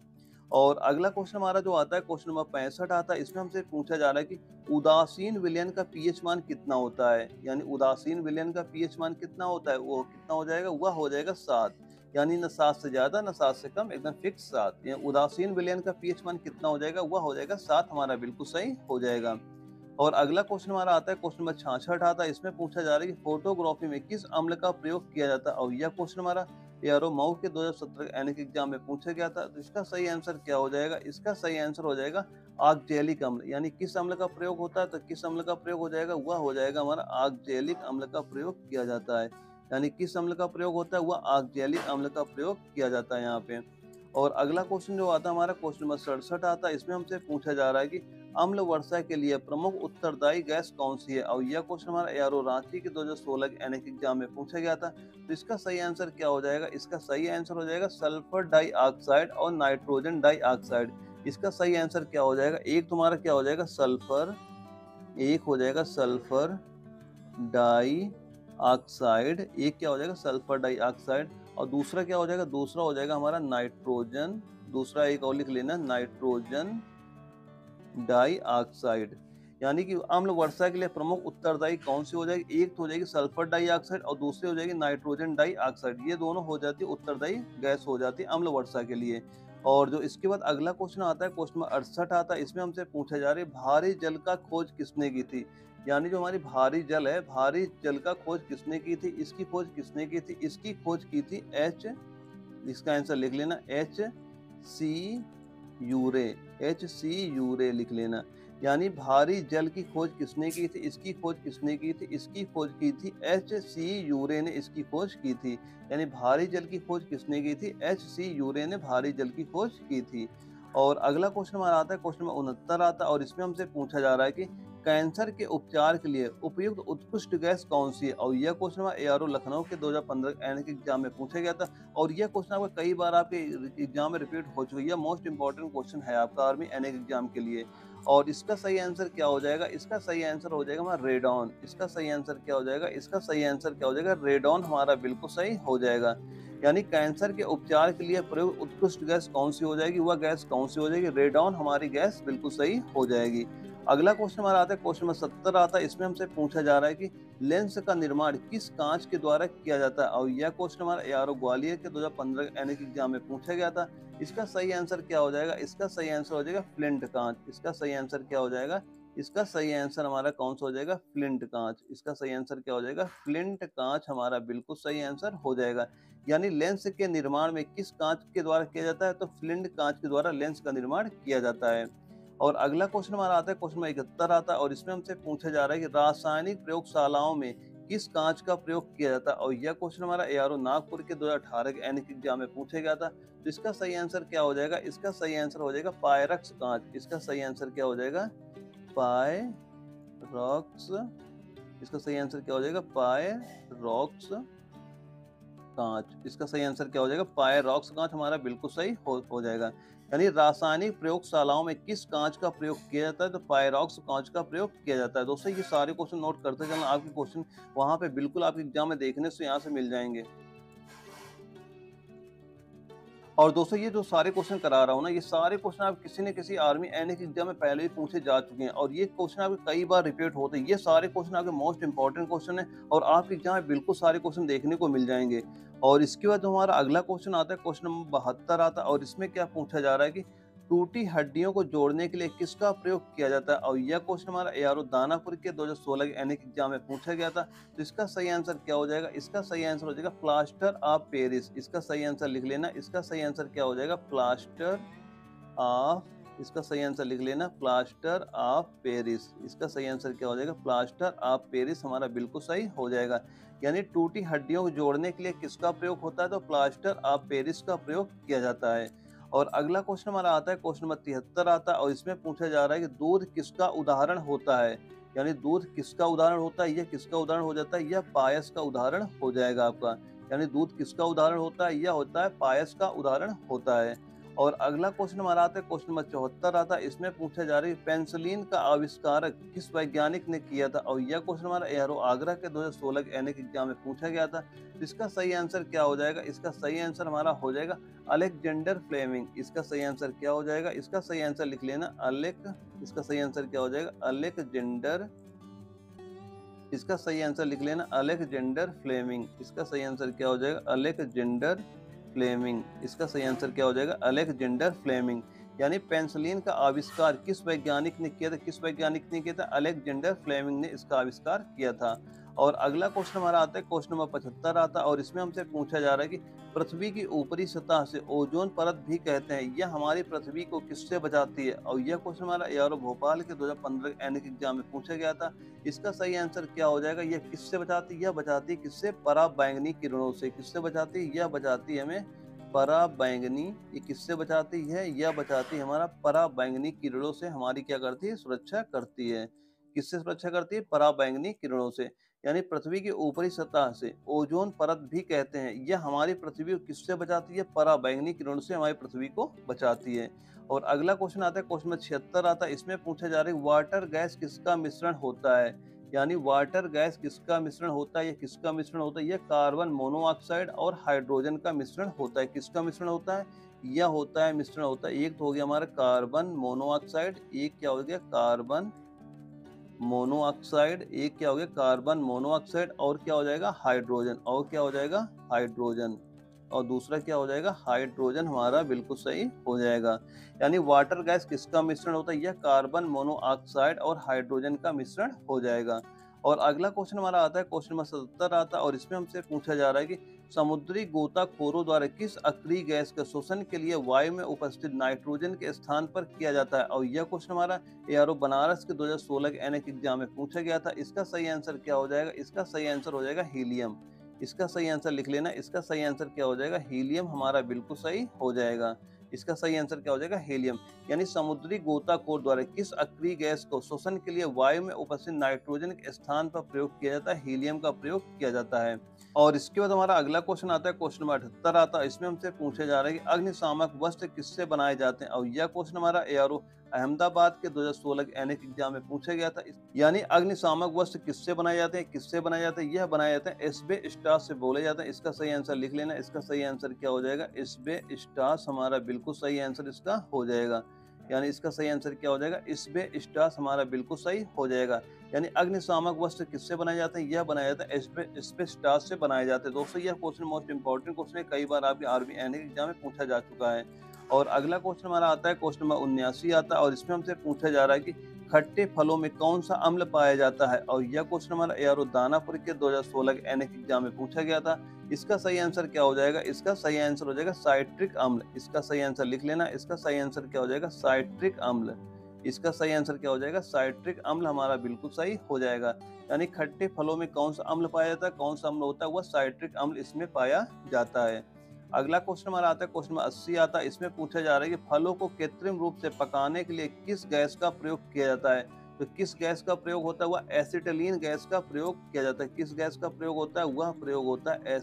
और अगला क्वेश्चन हमारा जो आता है, क्वेश्चन नंबर 65 आता है। इसमें हमसे पूछा जा रहा है कि उदासीन विलयन का पीएच मान कितना होता है। यानी उदासीन विलयन का पीएच मान कितना होता है, वो कितना हो जाएगा, वह हो जाएगा 7। यानी न 7 से ज्यादा न 7 से कम, एकदम फिक्स 7। उदासीन विलयन का पीएच मान कितना हो जाएगा, वह हो जाएगा 7, हमारा बिल्कुल सही हो जाएगा। और अगला क्वेश्चन हमारा आता है, क्वेश्चन नंबर 66 आता है। इसमें पूछा जा रहा है कि फोटोग्राफी में किस अम्ल का प्रयोग किया जाता है। और यह क्वेश्चन हमारा एआरओ मऊ के 2017 एनएक एग्जाम में पूछा गया था। तो इसका सही आंसर क्या हो जाएगा, इसका सही आंसर हो जाएगा आर्गजेलिक अम्ल। यानी किस अम्ल का प्रयोग होता है, तो किस अम्ल का प्रयोग हो जाएगा, वह हो जाएगा हमारा आर्गजेलिक अम्ल का प्रयोग किया जाता है। यानी किस अम्ल का प्रयोग होता है, वह आर्गजेलिक अम्ल का प्रयोग किया जाता है यहाँ पे। और अगला क्वेश्चन जो आता है हमारा, क्वेश्चन नंबर 67 आता है। इसमें हमसे पूछा जा रहा है कि अम्ल वर्षा के लिए प्रमुख उत्तरदायी गैस कौन सी है। और यह क्वेश्चन हमारा एआरओ रांची के 2016 के एनएक एग्जाम में पूछा गया था। तो इसका सही आंसर क्या हो जाएगा, इसका सही आंसर हो जाएगा सल्फर डाइऑक्साइड और नाइट्रोजन डाइऑक्साइड। इसका सही आंसर क्या हो जाएगा, एक तुम्हारा क्या हो जाएगा सल्फर, एक हो जाएगा सल्फर डाई ऑक्साइड, एक क्या हो जाएगा सल्फर डाइऑक्साइड, और दूसरा क्या हो जाएगा, दूसरा हो जाएगा हमारा नाइट्रोजन। दूसरा एक और लिख लेना, नाइट्रोजन डाइऑक्साइड। यानी कि अम्ल वर्षा के लिए प्रमुख उत्तरदायी कौन सी हो जाएगी, एक तो हो जाएगी सल्फर डाइऑक्साइड और दूसरी हो जाएगी नाइट्रोजन डाइऑक्साइड। ये दोनों हो जाती है उत्तरदायी गैस हो जाती है अम्ल वर्षा के लिए। और जो इसके बाद अगला क्वेश्चन आता है, क्वेश्चन नंबर 68 आता है। इसमें हमसे पूछा जा रहा है भारी जल का खोज किसने की थी। यानी जो हमारी भारी जल है, भारी जल का खोज किसने की थी, इसकी खोज किसने की थी, इसकी खोज की थी एच, इसका आंसर लिख लेना एच सी यूरे, एच सी यूरे लिख लेना। यानी भारी जल की खोज किसने की थी? इसकी खोज किसने की थी? इसकी खोज की थी एच.सी. यूरे ने इसकी खोज की थी। यानी भारी जल की खोज किसने की थी? एच.सी. यूरे ने भारी जल की खोज की थी। और अगला क्वेश्चन हमारा आता है, क्वेश्चन नंबर 69 आता है और इसमें हमसे पूछा जा रहा है कि कैंसर के उपचार के लिए उपयुक्त उत्कृष्ट गैस कौन सी है? और यह क्वेश्चन हमारा एआरओ लखनऊ के 2015 एनके एग्जाम में पूछा गया था और यह क्वेश्चन आपका कई बार आपके एग्जाम में रिपीट हो चुका है। यह मोस्ट इंपॉर्टेंट क्वेश्चन है आपका आर्मी एनके एग्जाम के लिए। और इसका सही आंसर क्या हो जाएगा? इसका सही आंसर हो जाएगा हमारा रेडॉन। इसका सही आंसर क्या हो जाएगा? इसका सही आंसर क्या हो जाएगा? रेडॉन हमारा बिल्कुल सही हो जाएगा। यानी कैंसर के उपचार के लिए प्रयुक्त उत्कृष्ट गैस कौन सी हो जाएगी? वह गैस कौन सी हो जाएगी? रेडॉन हमारी गैस बिल्कुल सही हो जाएगी। अगला क्वेश्चन हमारा आता है, क्वेश्चन नंबर 70 आता है। इसमें हमसे पूछा जा रहा है कि लेंस का निर्माण किस कांच के द्वारा किया जाता है? और यह क्वेश्चन हमारा एआरओ ग्वालियर के 2015 एनके एग्जाम में पूछा गया था। इसका सही आंसर क्या हो जाएगा? इसका सही आंसर हो जाएगा फ्लिंट कांच। इसका सही आंसर क्या हो जाएगा? इसका सही आंसर हमारा कौन सा हो जाएगा? फ्लिंट कांच। इसका सही आंसर क्या हो जाएगा? फ्लिंट कांच हमारा बिल्कुल सही आंसर हो जाएगा। यानी लेंस के निर्माण में किस कांच के द्वारा किया जाता है? तो फ्लिंट कांच के द्वारा लेंस का निर्माण किया जाता है। और अगला क्वेश्चन हमारा आता है, क्वेश्चन नंबर 71 आता है और इसमें हमसे पूछा जा रहा है कि रासायनिक प्रयोगशालाओं में किस कांच का प्रयोग किया जाता है? और यह क्वेश्चन हमारा एआरओ नागपुर के 2018 के एनके एग्जाम में पूछा गया था। तो इसका सही आंसर क्या हो जाएगा? इसका सही आंसर हो जाएगा पायरक्स कांच। इसका सही आंसर क्या हो जाएगा? पायरॉक्स। इसका सही आंसर क्या हो जाएगा? पायरॉक्स कांच। इसका सही आंसर क्या हो जाएगा? पायरॉक्स कांच हमारा बिल्कुल सही हो जाएगा। यानी रासायनिक प्रयोगशालाओं में किस कांच का प्रयोग किया जाता है? तो पायरॉक्स कांच का प्रयोग किया जाता है। दोस्तों ये सारे क्वेश्चन नोट करते चलना, आपके क्वेश्चन वहां पे बिल्कुल आपके एग्जाम में देखने से यहाँ से मिल जाएंगे। और दोस्तों ये जो सारे क्वेश्चन करा रहा हूँ ना, ये सारे क्वेश्चन आप किसी न किसी आर्मी एनए के एग्जाम में पहले ही पूछे जा चुके हैं और ये क्वेश्चन आपके कई बार रिपीट होते हैं। ये सारे क्वेश्चन आपके मोस्ट इंपॉर्टेंट क्वेश्चन है और आपके एग्जाम में बिल्कुल सारे क्वेश्चन देखने को मिल जाएंगे। और इसके बाद हमारा अगला क्वेश्चन आता है, क्वेश्चन नंबर 72 आता है और इसमें क्या पूछा जा रहा है कि टूटी हड्डियों को जोड़ने के लिए किसका प्रयोग किया जाता है? और यह क्वेश्चन हमारा एआरओ दानापुर के 2016 के एनए के एग्जाम में पूछा गया था। तो इसका सही आंसर क्या हो जाएगा? इसका सही आंसर हो जाएगा प्लास्टर ऑफ पेरिस। इसका सही आंसर लिख लेना। इसका सही आंसर क्या हो जाएगा? Plaster of. इसका सही आंसर लिख लेना, प्लास्टर ऑफ पेरिस। इसका सही आंसर क्या हो जाएगा? प्लास्टर ऑफ पेरिस हमारा बिल्कुल सही हो जाएगा। यानी टूटी हड्डियों को जोड़ने के लिए किसका प्रयोग होता है? तो प्लास्टर ऑफ पेरिस का प्रयोग किया जाता है। और अगला क्वेश्चन हमारा आता है, क्वेश्चन नंबर 73 आता है और इसमें पूछा जा रहा है कि दूध किसका उदाहरण होता है? यानी दूध किसका उदाहरण होता है? यह किसका उदाहरण हो जाता है? यह पायस का उदाहरण हो जाएगा आपका। यानी दूध किसका उदाहरण होता है? यह होता है पायस का उदाहरण होता है। और अगला क्वेश्चन हमारा आता है, क्वेश्चन नंबर 74 आता है। इसमें पूछा जा रहा है पेनिसिलिन का आविष्कारक किस वैज्ञानिक ने किया था? और यह क्वेश्चन हमारा एआरओ आगरा के 2016 के एनए के एग्जाम में पूछा गया था। इसका सही आंसर क्या हो जाएगा? इसका सही आंसर हमारा हो जाएगा अलेक्जेंडर फ्लेमिंग। इसका सही आंसर क्या हो जाएगा? इसका सही आंसर लिख लेना इसका सही आंसर क्या हो जाएगा? अलेक्जेंडर। इसका सही आंसर लिख लेना अलेक्जेंडर फ्लेमिंग। इसका सही आंसर क्या हो जाएगा? Alexander Fleming. इसका सही आंसर क्या हो जाएगा? Alexander Fleming. यानी पेनिसिलिन का आविष्कार किस वैज्ञानिक ने किया था? किस वैज्ञानिक ने किया था? अलेक्जेंडर फ्लेमिंग ने इसका आविष्कार किया था। और अगला क्वेश्चन हमारा आता है, क्वेश्चन नंबर 75 आता है और इसमें हमसे पूछा जा रहा है कि पृथ्वी की ऊपरी सतह से ओजोन परत भी कहते हैं, यह हमारी पृथ्वी को किससे बचाती है? और यह क्वेश्चन हमारा एआरओ भोपाल के 2015 एनए के एग्जाम में पूछा गया था। इसका सही आंसर क्या हो जाएगा? यह किससे बचाती है? यह बचाती है किससे? पराबैंगनी किरणों से। किससे बचाती है? यह बचाती है हमें पराबैंगनी। ये किससे बचाती है? यह बचाती है हमारा पराबैंगनी किरणों से। हमारी क्या करती है? सुरक्षा करती है। किससे सुरक्षा करती है? पराबैंगनी किरणों से। यानी पृथ्वी की ऊपरी सतह से ओजोन परत भी कहते हैं, यह हमारी पृथ्वी को किससे बचाती है? पराबैंगनी किरणों से हमारी पृथ्वी को बचाती है। और अगला क्वेश्चन आता है, क्वेश्चन नंबर 76 आता है। इसमें पूछा जा रहा है वाटर गैस किसका मिश्रण होता है? यानी वाटर गैस किसका मिश्रण होता है? यह किसका मिश्रण होता है? यह कार्बन मोनोऑक्साइड और हाइड्रोजन का मिश्रण होता है। किसका मिश्रण होता है? यह होता है मिश्रण होता है। एक तो हो गया हमारा कार्बन मोनोऑक्साइड, एक क्या हो गया? Carbon monoxide. एक क्या हो गया? Carbon monoxide. और क्या हो जाएगा? हाइड्रोजन। और क्या हो जाएगा? हाइड्रोजन। और दूसरा क्या हो जाएगा? हाइड्रोजन हमारा बिल्कुल सही हो जाएगा। यानी वाटर गैस किसका मिश्रण होता है? यह कार्बन मोनोऑक्साइड और हाइड्रोजन का मिश्रण हो जाएगा। और अगला क्वेश्चन हमारा आता है, क्वेश्चन नंबर 77 आता है और इसमें हमसे पूछा जा रहा है कि समुद्री गोताखोरों द्वारा किस अक्रिय गैस के शोषण के लिए वायु में उपस्थित नाइट्रोजन के स्थान पर किया जाता है? और यह क्वेश्चन हमारा एआरओ बनारस के 2016 के एनएक एग्जाम में पूछा गया था। इसका सही आंसर क्या हो जाएगा? इसका सही आंसर हो जाएगा हीलियम। इसका सही आंसर लिख लेना। इसका सही आंसर क्या हो जाएगा? हीलियम हमारा बिल्कुल सही हो जाएगा। इसका सही आंसर क्या हो जाएगा? हीलियम। यानी समुद्री गोताखोर द्वारा किस अक्रिय गैस को शोषण के लिए वायु में उपस्थित नाइट्रोजन के स्थान पर प्रयोग किया जाता है? हीलियम का प्रयोग किया जाता है। और इसके बाद हमारा अगला क्वेश्चन आता है, क्वेश्चन नंबर 78 आता है। इसमें हमसे पूछा जा रहा है कि अग्निशामक वस्त्र किससे बनाए जाते हैं? और यह क्वेश्चन हमारा एआरओ अहमदाबाद के 2016 के एनएक एग्जाम में पूछा गया था। यानी अग्निशामक वस्त्र किससे बनाए जाते हैं? किससे बनाए जाते हैं? यह बनाए जाते हैं एस्बेस्टॉस से बोले जाते हैं। इसका सही आंसर लिख लेना। इसका सही आंसर क्या हो जाएगा? एस्बेस्टॉस हमारा बिल्कुल सही आंसर इसका हो जाएगा। यानी इसका सही आंसर क्या हो जाएगा? एस्बेस्टॉस हमारा बिल्कुल सही हो जाएगा। यानी अग्निशामक वस्त्र किससे बनाए जाते हैं? यह बनाया जाता है एस्बेस्टॉस से बनाए जाते हैं। दोस्तों यह क्वेश्चन मोस्ट इंपॉर्टेंट क्वेश्चन है, कई बार आपके आर्मी एनएक एग्जाम में पूछा जा चुका है। और अगला क्वेश्चन हमारा आता है, क्वेश्चन नंबर 79 आता है। और इसमें हमसे पूछा जा रहा है कि खट्टे फलों में कौन सा अम्ल पाया जाता है? और यह क्वेश्चन हमारा एआरओ दानापुर के 2016 के एनएक एग्जाम में पूछा गया था। इसका सही आंसर क्या हो जाएगा? इसका सही आंसर हो जाएगा साइट्रिक अम्ल। इसका सही आंसर लिख लेना। इसका सही आंसर क्या हो जाएगा? साइट्रिक अम्ल। इसका सही आंसर क्या हो जाएगा? साइट्रिक अम्ल हमारा बिल्कुल सही हो जाएगा। यानी खट्टे फलों में कौन सा अम्ल पाया जाता है? कौन सा अम्ल होता है? वह साइट्रिक अम्ल इसमें पाया जाता है। अगला क्वेश्चन हमारा आता है, क्वेश्चन नंबर 80 आता है। इसमें पूछा जा रहा है कि फलों को कृत्रिम रूप से पकाने के लिए किस गैस का प्रयोग किया जाता है? तो किस गैस का प्रयोग होता है? वह एसिटिलीन गैस का प्रयोग किया जाता है। किस गैस का प्रयोग होता है? वह प्रयोग होता है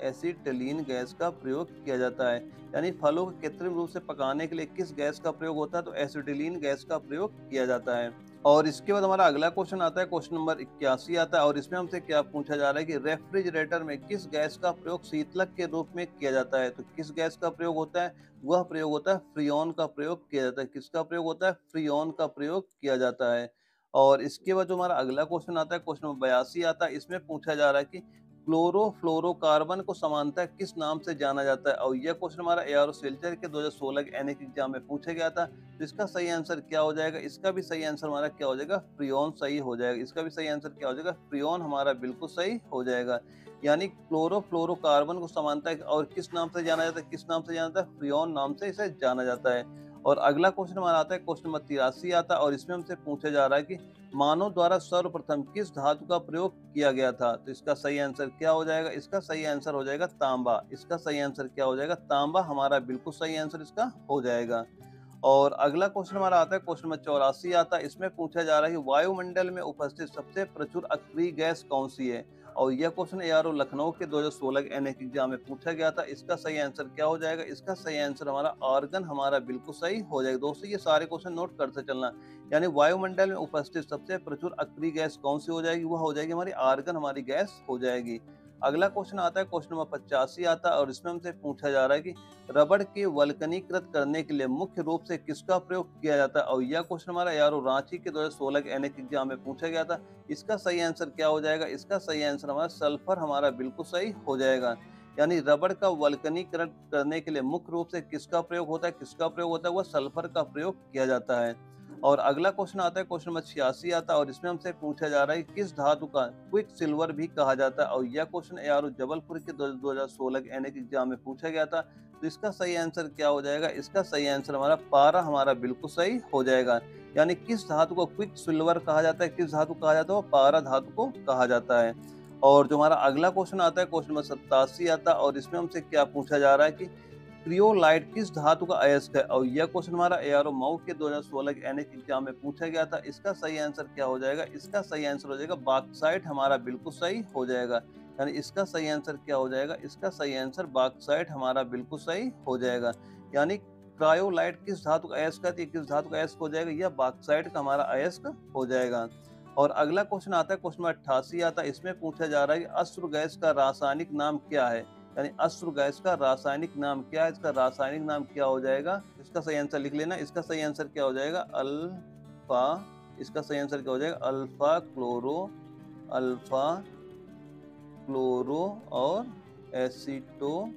एसिटिलीन गैस का प्रयोग किया जाता है। यानी फलों को कृत्रिम रूप से पकाने के लिए किस गैस का प्रयोग होता है? तो एसिटिलीन गैस का प्रयोग किया जाता है। और इसके बाद हमारा अगला क्वेश्चन आता है, क्वेश्चन नंबर 81 आता है। और इसमें हमसे क्या पूछा जा रहा है कि रेफ्रिजरेटर में किस गैस का प्रयोग शीतलक के रूप में किया जाता है? तो किस गैस का प्रयोग होता है? वह प्रयोग होता है फ्रीऑन का प्रयोग किया जाता है। किसका प्रयोग होता है? फ्रीऑन का प्रयोग किया जाता है। और इसके बाद जो हमारा अगला क्वेश्चन आता है, क्वेश्चन नंबर 82 आता है। इसमें पूछा जा रहा है कि क्लोरोफ्लोरोकार्बन को समानतः किस नाम से जाना जाता है? और यह क्वेश्चन हमारा एआरओ सिल्चर के 2016 के एनएक एग्जाम में पूछा गया था। तो इसका सही आंसर क्या हो जाएगा? इसका भी सही आंसर हमारा क्या हो जाएगा? फ्रीऑन सही हो जाएगा। इसका भी सही आंसर क्या हो जाएगा? फ्रीऑन हमारा बिल्कुल सही हो जाएगा। यानी क्लोरोफ्लोरोकार्बन को समानतः और किस नाम से जाना जाता है? किस नाम से जाना जाता है? फ्रीऑन नाम से इसे जाना जाता है। और अगला क्वेश्चन हमारा आता है, क्वेश्चन नंबर 83 आता है। और इसमें हमसे पूछा जा रहा है कि मानव द्वारा सर्वप्रथम किस धातु का प्रयोग किया गया था? तो इसका सही आंसर क्या हो जाएगा? इसका सही आंसर हो जाएगा तांबा। इसका सही आंसर क्या हो जाएगा? तांबा हमारा बिल्कुल सही आंसर इसका हो जाएगा। और अगला क्वेश्चन हमारा आता है, क्वेश्चन नंबर 84 आता है। इसमें पूछा जा रहा है कि वायुमंडल में उपस्थित सबसे प्रचुर अक्रिय गैस कौन सी है? और यह क्वेश्चन एआरओ लखनऊ के 2016 के एनएक एग्जाम में पूछा गया था। इसका सही आंसर क्या हो जाएगा? इसका सही आंसर हमारा आर्गन हमारा बिल्कुल सही हो जाएगा। दोस्तों ये सारे क्वेश्चन नोट करते चलना। यानी वायुमंडल में उपस्थित सबसे प्रचुर अक्रिय गैस कौन सी हो जाएगी? वह हो जाएगी हमारी आर्गन हमारी गैस हो जाएगी। अगला क्वेश्चन आता है, क्वेश्चन नंबर 85 आता है। और इसमें हमसे पूछा जा रहा है कि रबड़ के वल्कनीकृत करने के लिए मुख्य रूप से किसका प्रयोग किया जाता है? और यह क्वेश्चन हमारा यारो रांची के 2016 के एनएक एग्जाम में पूछा गया था। इसका सही आंसर क्या हो जाएगा? इसका सही आंसर हमारा सल्फर हमारा बिल्कुल सही हो जाएगा। यानी रबड़ का वल्कनीकरण करने के लिए मुख्य रूप से किसका प्रयोग होता है? किसका प्रयोग होता है? वह सल्फर का प्रयोग किया जाता है। और अगला क्वेश्चन आता है, क्वेश्चन नंबर 86 आता है। और इसमें हमसे पूछा जा रहा है कि किस धातु का क्विक सिल्वर भी कहा जाता है? और यह क्वेश्चन यारो जबलपुर के 2016 के एनएक एग्जाम में पूछा गया था। तो इसका सही आंसर क्या हो जाएगा? इसका सही आंसर हमारा पारा हमारा बिल्कुल सही हो जाएगा। यानी किस धातु को क्विक सिल्वर कहा जाता है? किस धातु कहा जाता है? वो पारा धातु को कहा जाता है। और जो हमारा अगला क्वेश्चन आता है, क्वेश्चन नंबर 87 आता है। और इसमें हमसे क्या पूछा जा रहा है कि क्रियोलाइट किस धातु का अयस्क है? और यह क्वेश्चन हमारा एआरओ मऊ के 2016 के एनएक एग्जाम में पूछा गया था। इसका सही आंसर क्या हो जाएगा? इसका सही आंसर हो जाएगा बॉक्साइट हमारा बिल्कुल सही हो जाएगा। यानी इसका सही आंसर क्या हो जाएगा? इसका सही आंसर बॉक्साइट हमारा बिल्कुल सही हो जाएगा। यानी क्रायोलाइट किस धातु का अयस्क है? किस धातु का अयस्क हो जाएगा? यह बॉक्साइट का हमारा अयस्क हो जाएगा। और अगला क्वेश्चन आता है, क्वेश्चन नंबर 88 आता है। इसमें पूछा जा रहा है कि अश्रु गैस का रासायनिक नाम क्या है? यानी अश्रु गैस का रासायनिक नाम क्या है? इसका रासायनिक नाम क्या हो जाएगा? इसका सही आंसर लिख लेना। इसका सही आंसर क्या हो जाएगा? अल्फा। इसका सही आंसर क्या हो जाएगा? अल्फा क्लोरो और एसीटो,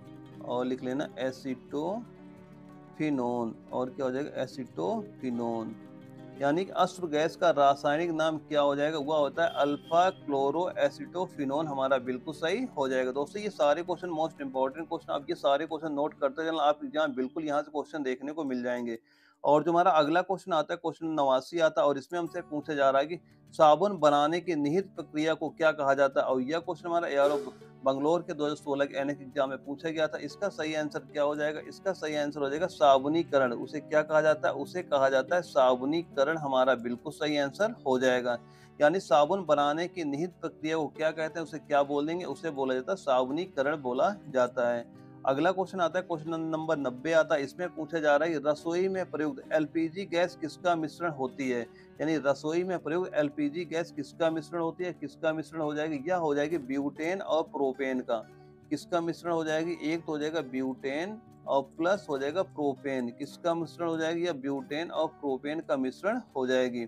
और लिख लेना एसीटोफिनोन। और क्या हो जाएगा? एसीटोफिनोन। यानी कि अश्व गैस का रासायनिक नाम क्या हो जाएगा, वह होता है अल्फा क्लोरो एसिटोफिनोन, हमारा बिल्कुल सही हो जाएगा। दोस्तों ये सारे क्वेश्चन मोस्ट इंपॉर्टेंट क्वेश्चन, आप ये सारे क्वेश्चन नोट करते चलना, आप एग्जाम बिल्कुल यहाँ से क्वेश्चन देखने को मिल जाएंगे। और जो हमारा अगला क्वेश्चन आता है क्वेश्चन 89 आता है, और इसमें हमसे पूछा जा रहा है कि साबुन बनाने की निहित प्रक्रिया को क्या कहा जाता है। और यह क्वेश्चन हमारा एआरओ बंगलोर के 2016 के एनएक एग्जाम में पूछा गया था। इसका सही आंसर क्या हो जाएगा, इसका सही आंसर हो जाएगा साबुनीकरण। उसे क्या कहा जाता है, उसे कहा जाता है साबुनीकरण, हमारा बिल्कुल सही आंसर हो जाएगा। यानी साबुन बनाने की निहित प्रक्रिया को क्या कहते हैं, उसे क्या बोलेंगे, उसे बोला जाता है साबुनीकरण बोला जाता है। अगला क्वेश्चन आता है क्वेश्चन नंबर 90 आता है, इसमें पूछा जा रहा है कि रसोई में प्रयुक्त एलपीजी गैस किसका मिश्रण होती है। यानी रसोई में प्रयुक्त एलपीजी गैस किसका मिश्रण होती है, किसका मिश्रण हो जाएगी, यह हो जाएगी ब्यूटेन और प्रोपेन का। किसका मिश्रण हो जाएगी, एक तो हो जाएगा ब्यूटेन और प्लस हो जाएगा प्रोपेन। किसका मिश्रण हो जाएगी, या ब्यूटेन और प्रोपेन का मिश्रण हो जाएगी।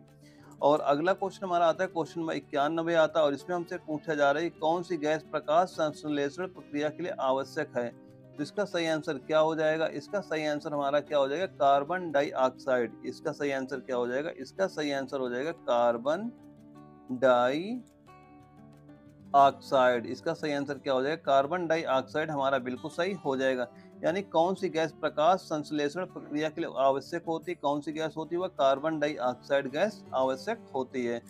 और अगला क्वेश्चन हमारा आता है क्वेश्चन नंबर 91 आता है, और इसमें हमसे पूछा जा रहा है कि कौन सी गैस प्रकाश संश्लेषण प्रक्रिया के लिए आवश्यक है। तो इसका सही आंसर क्या हो जाएगा, इसका सही आंसर हमारा क्या हो जाएगा, कार्बन डाइऑक्साइड। इसका सही आंसर क्या हो जाएगा, इसका सही आंसर हो जाएगा कार्बन डाई ऑक्साइड। इसका सही आंसर क्या हो जाएगा, कार्बन डाइऑक्साइड, हमारा बिल्कुल सही हो जाएगा। यानी कौन सी गैस प्रकाश संश्लेषण प्रक्रिया के लिए आवश्यक होती है, कौन सी गैस होती है, वह कार्बन डाइऑक्साइड गैस आवश्यक होती है।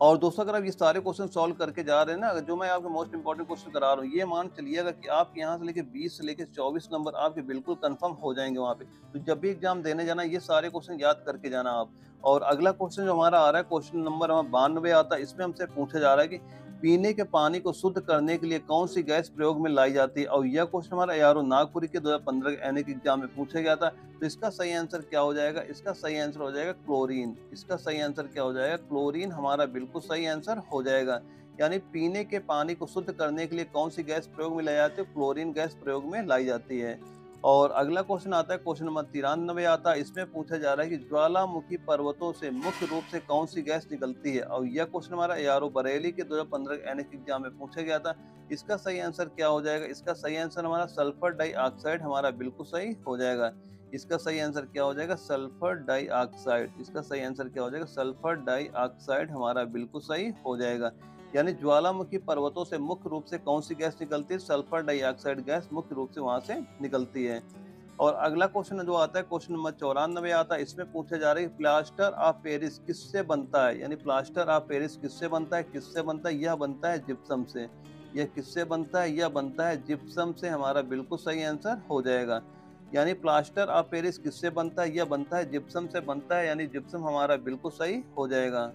और दोस्तों अगर आप ये सारे क्वेश्चन सॉल्व करके जा रहे हैं ना, जो मैं आपके मोस्ट इंपॉर्टेंट क्वेश्चन करा रहा हूँ, ये मान चलिएगा कि आप यहाँ से लेके 20 से लेके 24 नंबर आपके बिल्कुल कंफर्म हो जाएंगे वहाँ पे। तो जब भी एग्जाम देने जाना, ये सारे क्वेश्चन याद करके जाना आप। और अगला क्वेश्चन जो हमारा आ रहा है क्वेश्चन नंबर 92 आता है, इसमें हमसे पूछा जा रहा है कि पीने के पानी को शुद्ध करने के लिए कौन सी गैस प्रयोग में लाई जाती है। और यह क्वेश्चन हमारा एआरओ नागपुरी के 2015 के एनएक एग्जाम में पूछा गया था। तो इसका सही आंसर क्या हो जाएगा, इसका सही आंसर हो जाएगा क्लोरीन। इसका सही आंसर क्या हो जाएगा, क्लोरीन, हमारा बिल्कुल सही आंसर हो जाएगा। यानी पीने के पानी को शुद्ध करने के लिए कौन सी गैस प्रयोग में लाई जाती है, क्लोरीन गैस प्रयोग में लाई जाती है। और अगला क्वेश्चन आता है क्वेश्चन नंबर 93 आता है, इसमें पूछा जा रहा है कि ज्वालामुखी पर्वतों से मुख्य रूप से कौन सी गैस निकलती है। और यह क्वेश्चन हमारा एआरओ बरेली के 2015 एनएक एग्जाम में पूछा गया था। इसका सही आंसर क्या हो जाएगा, इसका सही आंसर हमारा सल्फर डाइऑक्साइड, हमारा बिल्कुल सही हो जाएगा। इसका सही आंसर क्या हो जाएगा, सल्फर डाइऑक्साइड। इसका सही आंसर क्या हो जाएगा, सल्फर डाइऑक्साइड, हमारा बिल्कुल सही हो जाएगा। यानी ज्वालामुखी पर्वतों से मुख्य रूप से कौन सी गैस निकलती है, सल्फर डाइऑक्साइड गैस मुख्य रूप से वहां से निकलती है। और अगला क्वेश्चन जो आता है क्वेश्चन नंबर 94 आता है, इसमें पूछा जा रहा है प्लास्टर ऑफ पेरिस किससे बनता है। यानी प्लास्टर ऑफ पेरिस किससे बनता है, किससे बनता है, यह बनता है जिप्सम से। यह किससे बनता है, यह बनता है जिप्सम से, हमारा बिल्कुल सही आंसर हो जाएगा। यानी प्लास्टर ऑफ पेरिस किससे बनता है, यह बनता है जिप्सम से बनता है, यानी जिप्सम, हमारा बिल्कुल सही हो जाएगा।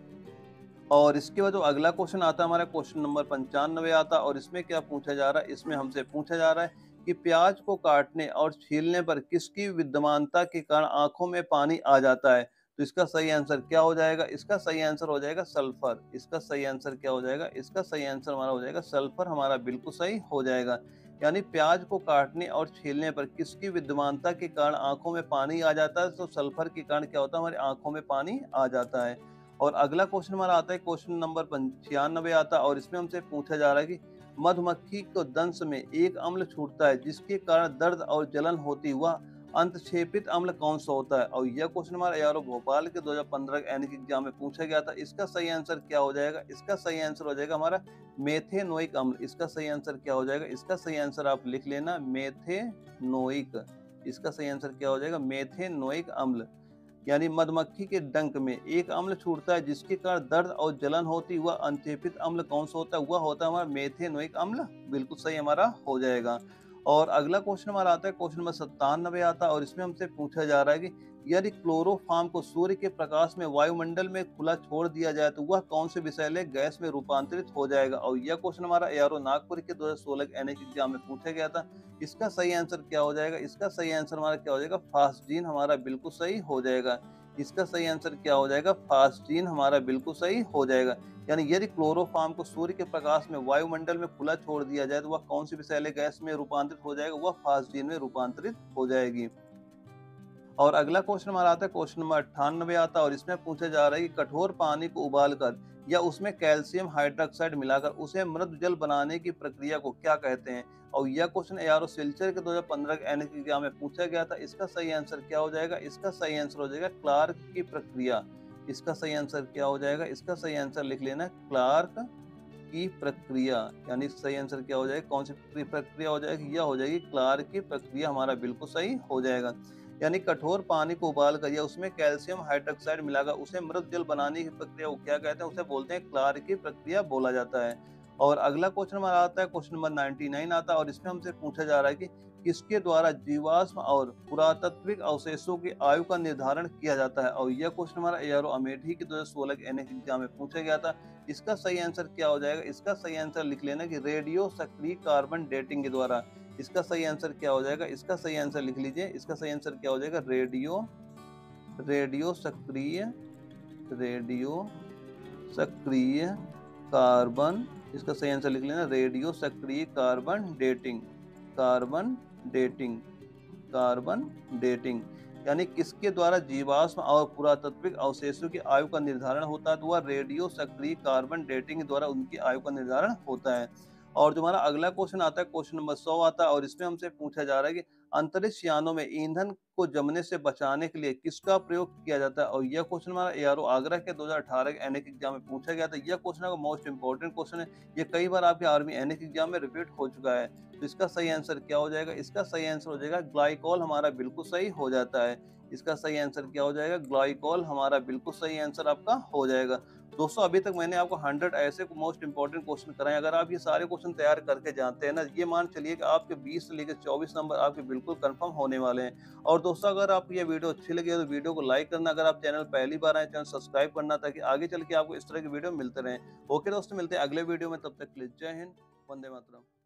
और इसके बाद जो अगला क्वेश्चन आता है हमारा क्वेश्चन नंबर 95 आता है, और इसमें क्या पूछा जा रहा है, इसमें हमसे पूछा जा रहा है कि प्याज को काटने और छीलने पर किसकी विद्यमानता के कारण आंखों में पानी आ जाता है। तो इसका सही आंसर क्या हो जाएगा, इसका सही आंसर हो जाएगा सल्फर। इसका सही आंसर क्या हो जाएगा, इसका सही आंसर हमारा हो जाएगा सल्फर, हमारा बिल्कुल सही हो जाएगा। यानी प्याज को काटने और छीलने पर किसकी विद्यमानता के कारण आंखों में पानी आ जाता है, तो सल्फर के कारण क्या होता है, हमारी आंखों में पानी आ जाता है। और अगला क्वेश्चन हमारा आता है क्वेश्चन नंबर 96 आता है, और इसमें हमसे पूछा जा रहा है कि मधुमक्खी को दंश में एक अम्ल छूटता है जिसके कारण दर्द और जलन होती, वह अंतक्षेपित अम्ल कौन सा होता है। और यह क्वेश्चन हमारा एआरओ भोपाल के 2015 एनएक एग्जाम में पूछा गया था। इसका सही आंसर क्या हो जाएगा, इसका सही आंसर हो जाएगा हमारा मेथेनोइक अम्ल। इसका सही आंसर क्या हो जाएगा, इसका सही आंसर आप लिख लेना, मेथेनोइक। इसका सही आंसर क्या हो जाएगा, मेथेनोइक अम्ल। यानी मधुमक्खी के डंक में एक अम्ल छूटता है जिसके कारण दर्द और जलन होती, वह अंचेपित अम्ल कौन सा होता है, वह होता है हमारा मेथेनोइक अम्ल, बिल्कुल सही हमारा हो जाएगा। और अगला क्वेश्चन हमारा आता है क्वेश्चन नंबर 97 आता है, और इसमें हमसे पूछा जा रहा है कि यदि क्लोरोफॉर्म को सूर्य के प्रकाश में वायुमंडल में खुला छोड़ दिया जाए तो वह कौन से विषैले गैस में रूपांतरित हो जाएगा। और यह क्वेश्चन हमारा एआरओ नागपुर के 2016 के एनएक एग्जाम में पूछा गया था। इसका सही आंसर क्या हो जाएगा, इसका सही आंसर हमारा क्या हो जाएगा, फास्टीन, हमारा बिल्कुल सही हो जाएगा। इसका सही आंसर क्या हो जाएगा, फास्टीन, हमारा बिल्कुल सही हो जाएगा। यानी यदि क्लोरोफॉर्म को सूर्य के प्रकाश में वायुमंडल में खुला छोड़ दिया जाए तो वह कौन सी विषैले गैस में रूपांतरित हो जाएगा, वह फास्टीन में रूपांतरित हो जाएगी। और अगला क्वेश्चन हमारा आता है क्वेश्चन नंबर 98 आता है, और इसमें पूछा जा रहा है कि कठोर पानी को उबालकर या उसमें कैल्शियम हाइड्रोक्साइड मिलाकर उसे मृदु जल बनाने की प्रक्रिया को क्या कहते हैं। और यह क्वेश्चन एआरओ सिल्चर के 2015 के एनएक एग्जाम में पूछा गया था। इसका सही आंसर क्या हो जाएगा, इसका सही आंसर हो जाएगा क्लार्क की प्रक्रिया। इसका सही आंसर क्या हो जाएगा? इसका सही आंसर लिख लेना क्लार्क की प्रक्रिया, यानी सही आंसर क्या हो जाएगा? कौन सी प्रक्रिया हो जाएगी? यह हो जाएगी क्लार्क की प्रक्रिया, हमारा बिल्कुल सही हो जाएगा। यानी कठोर पानी को उबाल कर या उसमें कैल्शियम हाइड्रोक्साइड मिलाकर उसे मृत जल बनाने की प्रक्रिया को क्या कहते हैं? उसे बोलते हैं क्लार्क की प्रक्रिया बोला जाता है। और अगला क्वेश्चन हमारा आता है, क्वेश्चन नंबर 99 आता है, और इसमें हमसे पूछा जा रहा है कि किसके द्वारा जीवाश्म और पुरातात्विक अवशेषों की आयु का निर्धारण किया जाता है? और यह क्वेश्चन हमारा एआरओ अमेठी की 2016 के एनएक एग्जाम में पूछा गया था। इसका सही आंसर क्या हो जाएगा? इसका सही आंसर लिख लेना कि रेडियो सक्रिय कार्बन डेटिंग के द्वारा। इसका सही आंसर क्या हो जाएगा? इसका सही आंसर लिख लीजिए। इसका सही आंसर क्या हो जाएगा? रेडियो रेडियो सक्रिय रेडियो सक्रिय कार्बन, इसका सही आंसर लिख लेना रेडियो सक्रिय कार्बन डेटिंग कार्बन डेटिंग। यानी किसके द्वारा जीवाश्म और पुरातात्विक अवशेषों की आयु का निर्धारण होता है? तो वह रेडियो सक्रिय कार्बन डेटिंग के द्वारा उनकी आयु का निर्धारण होता है। और जो हमारा अगला क्वेश्चन आता है, क्वेश्चन नंबर 100 आता है, और इसमें हमसे पूछा जा रहा है कि अंतरिक्ष यानों में ईंधन को जमने से बचाने के लिए किसका प्रयोग किया जाता है? और यह क्वेश्चन हमारा एआरओ आगरा के 2018 के एनएक एग्जाम में पूछा गया था। यह क्वेश्चन आपका मोस्ट इंपॉर्टेंट क्वेश्चन है। ये कई बार आपके आर्मी एनएक एग्जाम में रिपीट हो चुका है। तो इसका सही आंसर क्या हो जाएगा? इसका सही आंसर हो जाएगा ग्लाइकोल, हमारा बिल्कुल सही हो जाता है। इसका सही आंसर क्या हो जाएगा? ग्लाइकोल, हमारा बिल्कुल सही आंसर आपका हो जाएगा। दोस्तों, अभी तक मैंने आपको 100 ऐसे मोस्ट इंपॉर्टेंट क्वेश्चन कराए। अगर आप ये सारे क्वेश्चन तैयार करके जानते हैं ना, ये मान चलिए कि आपके 20 से लेकर 24 नंबर आपके बिल्कुल कंफर्म होने वाले हैं। और दोस्तों, अगर आपको ये वीडियो अच्छी लगी तो वीडियो को लाइक करना, अगर आप चैनल पहली बार आए चैनल सब्सक्राइब करना, ताकि आगे चल के आपको इस तरह की वीडियो मिलते रहें। ओके दोस्तों, मिलते हैं अगले वीडियो में, तब तक के लिए जय हिंद, वंदे मातरम।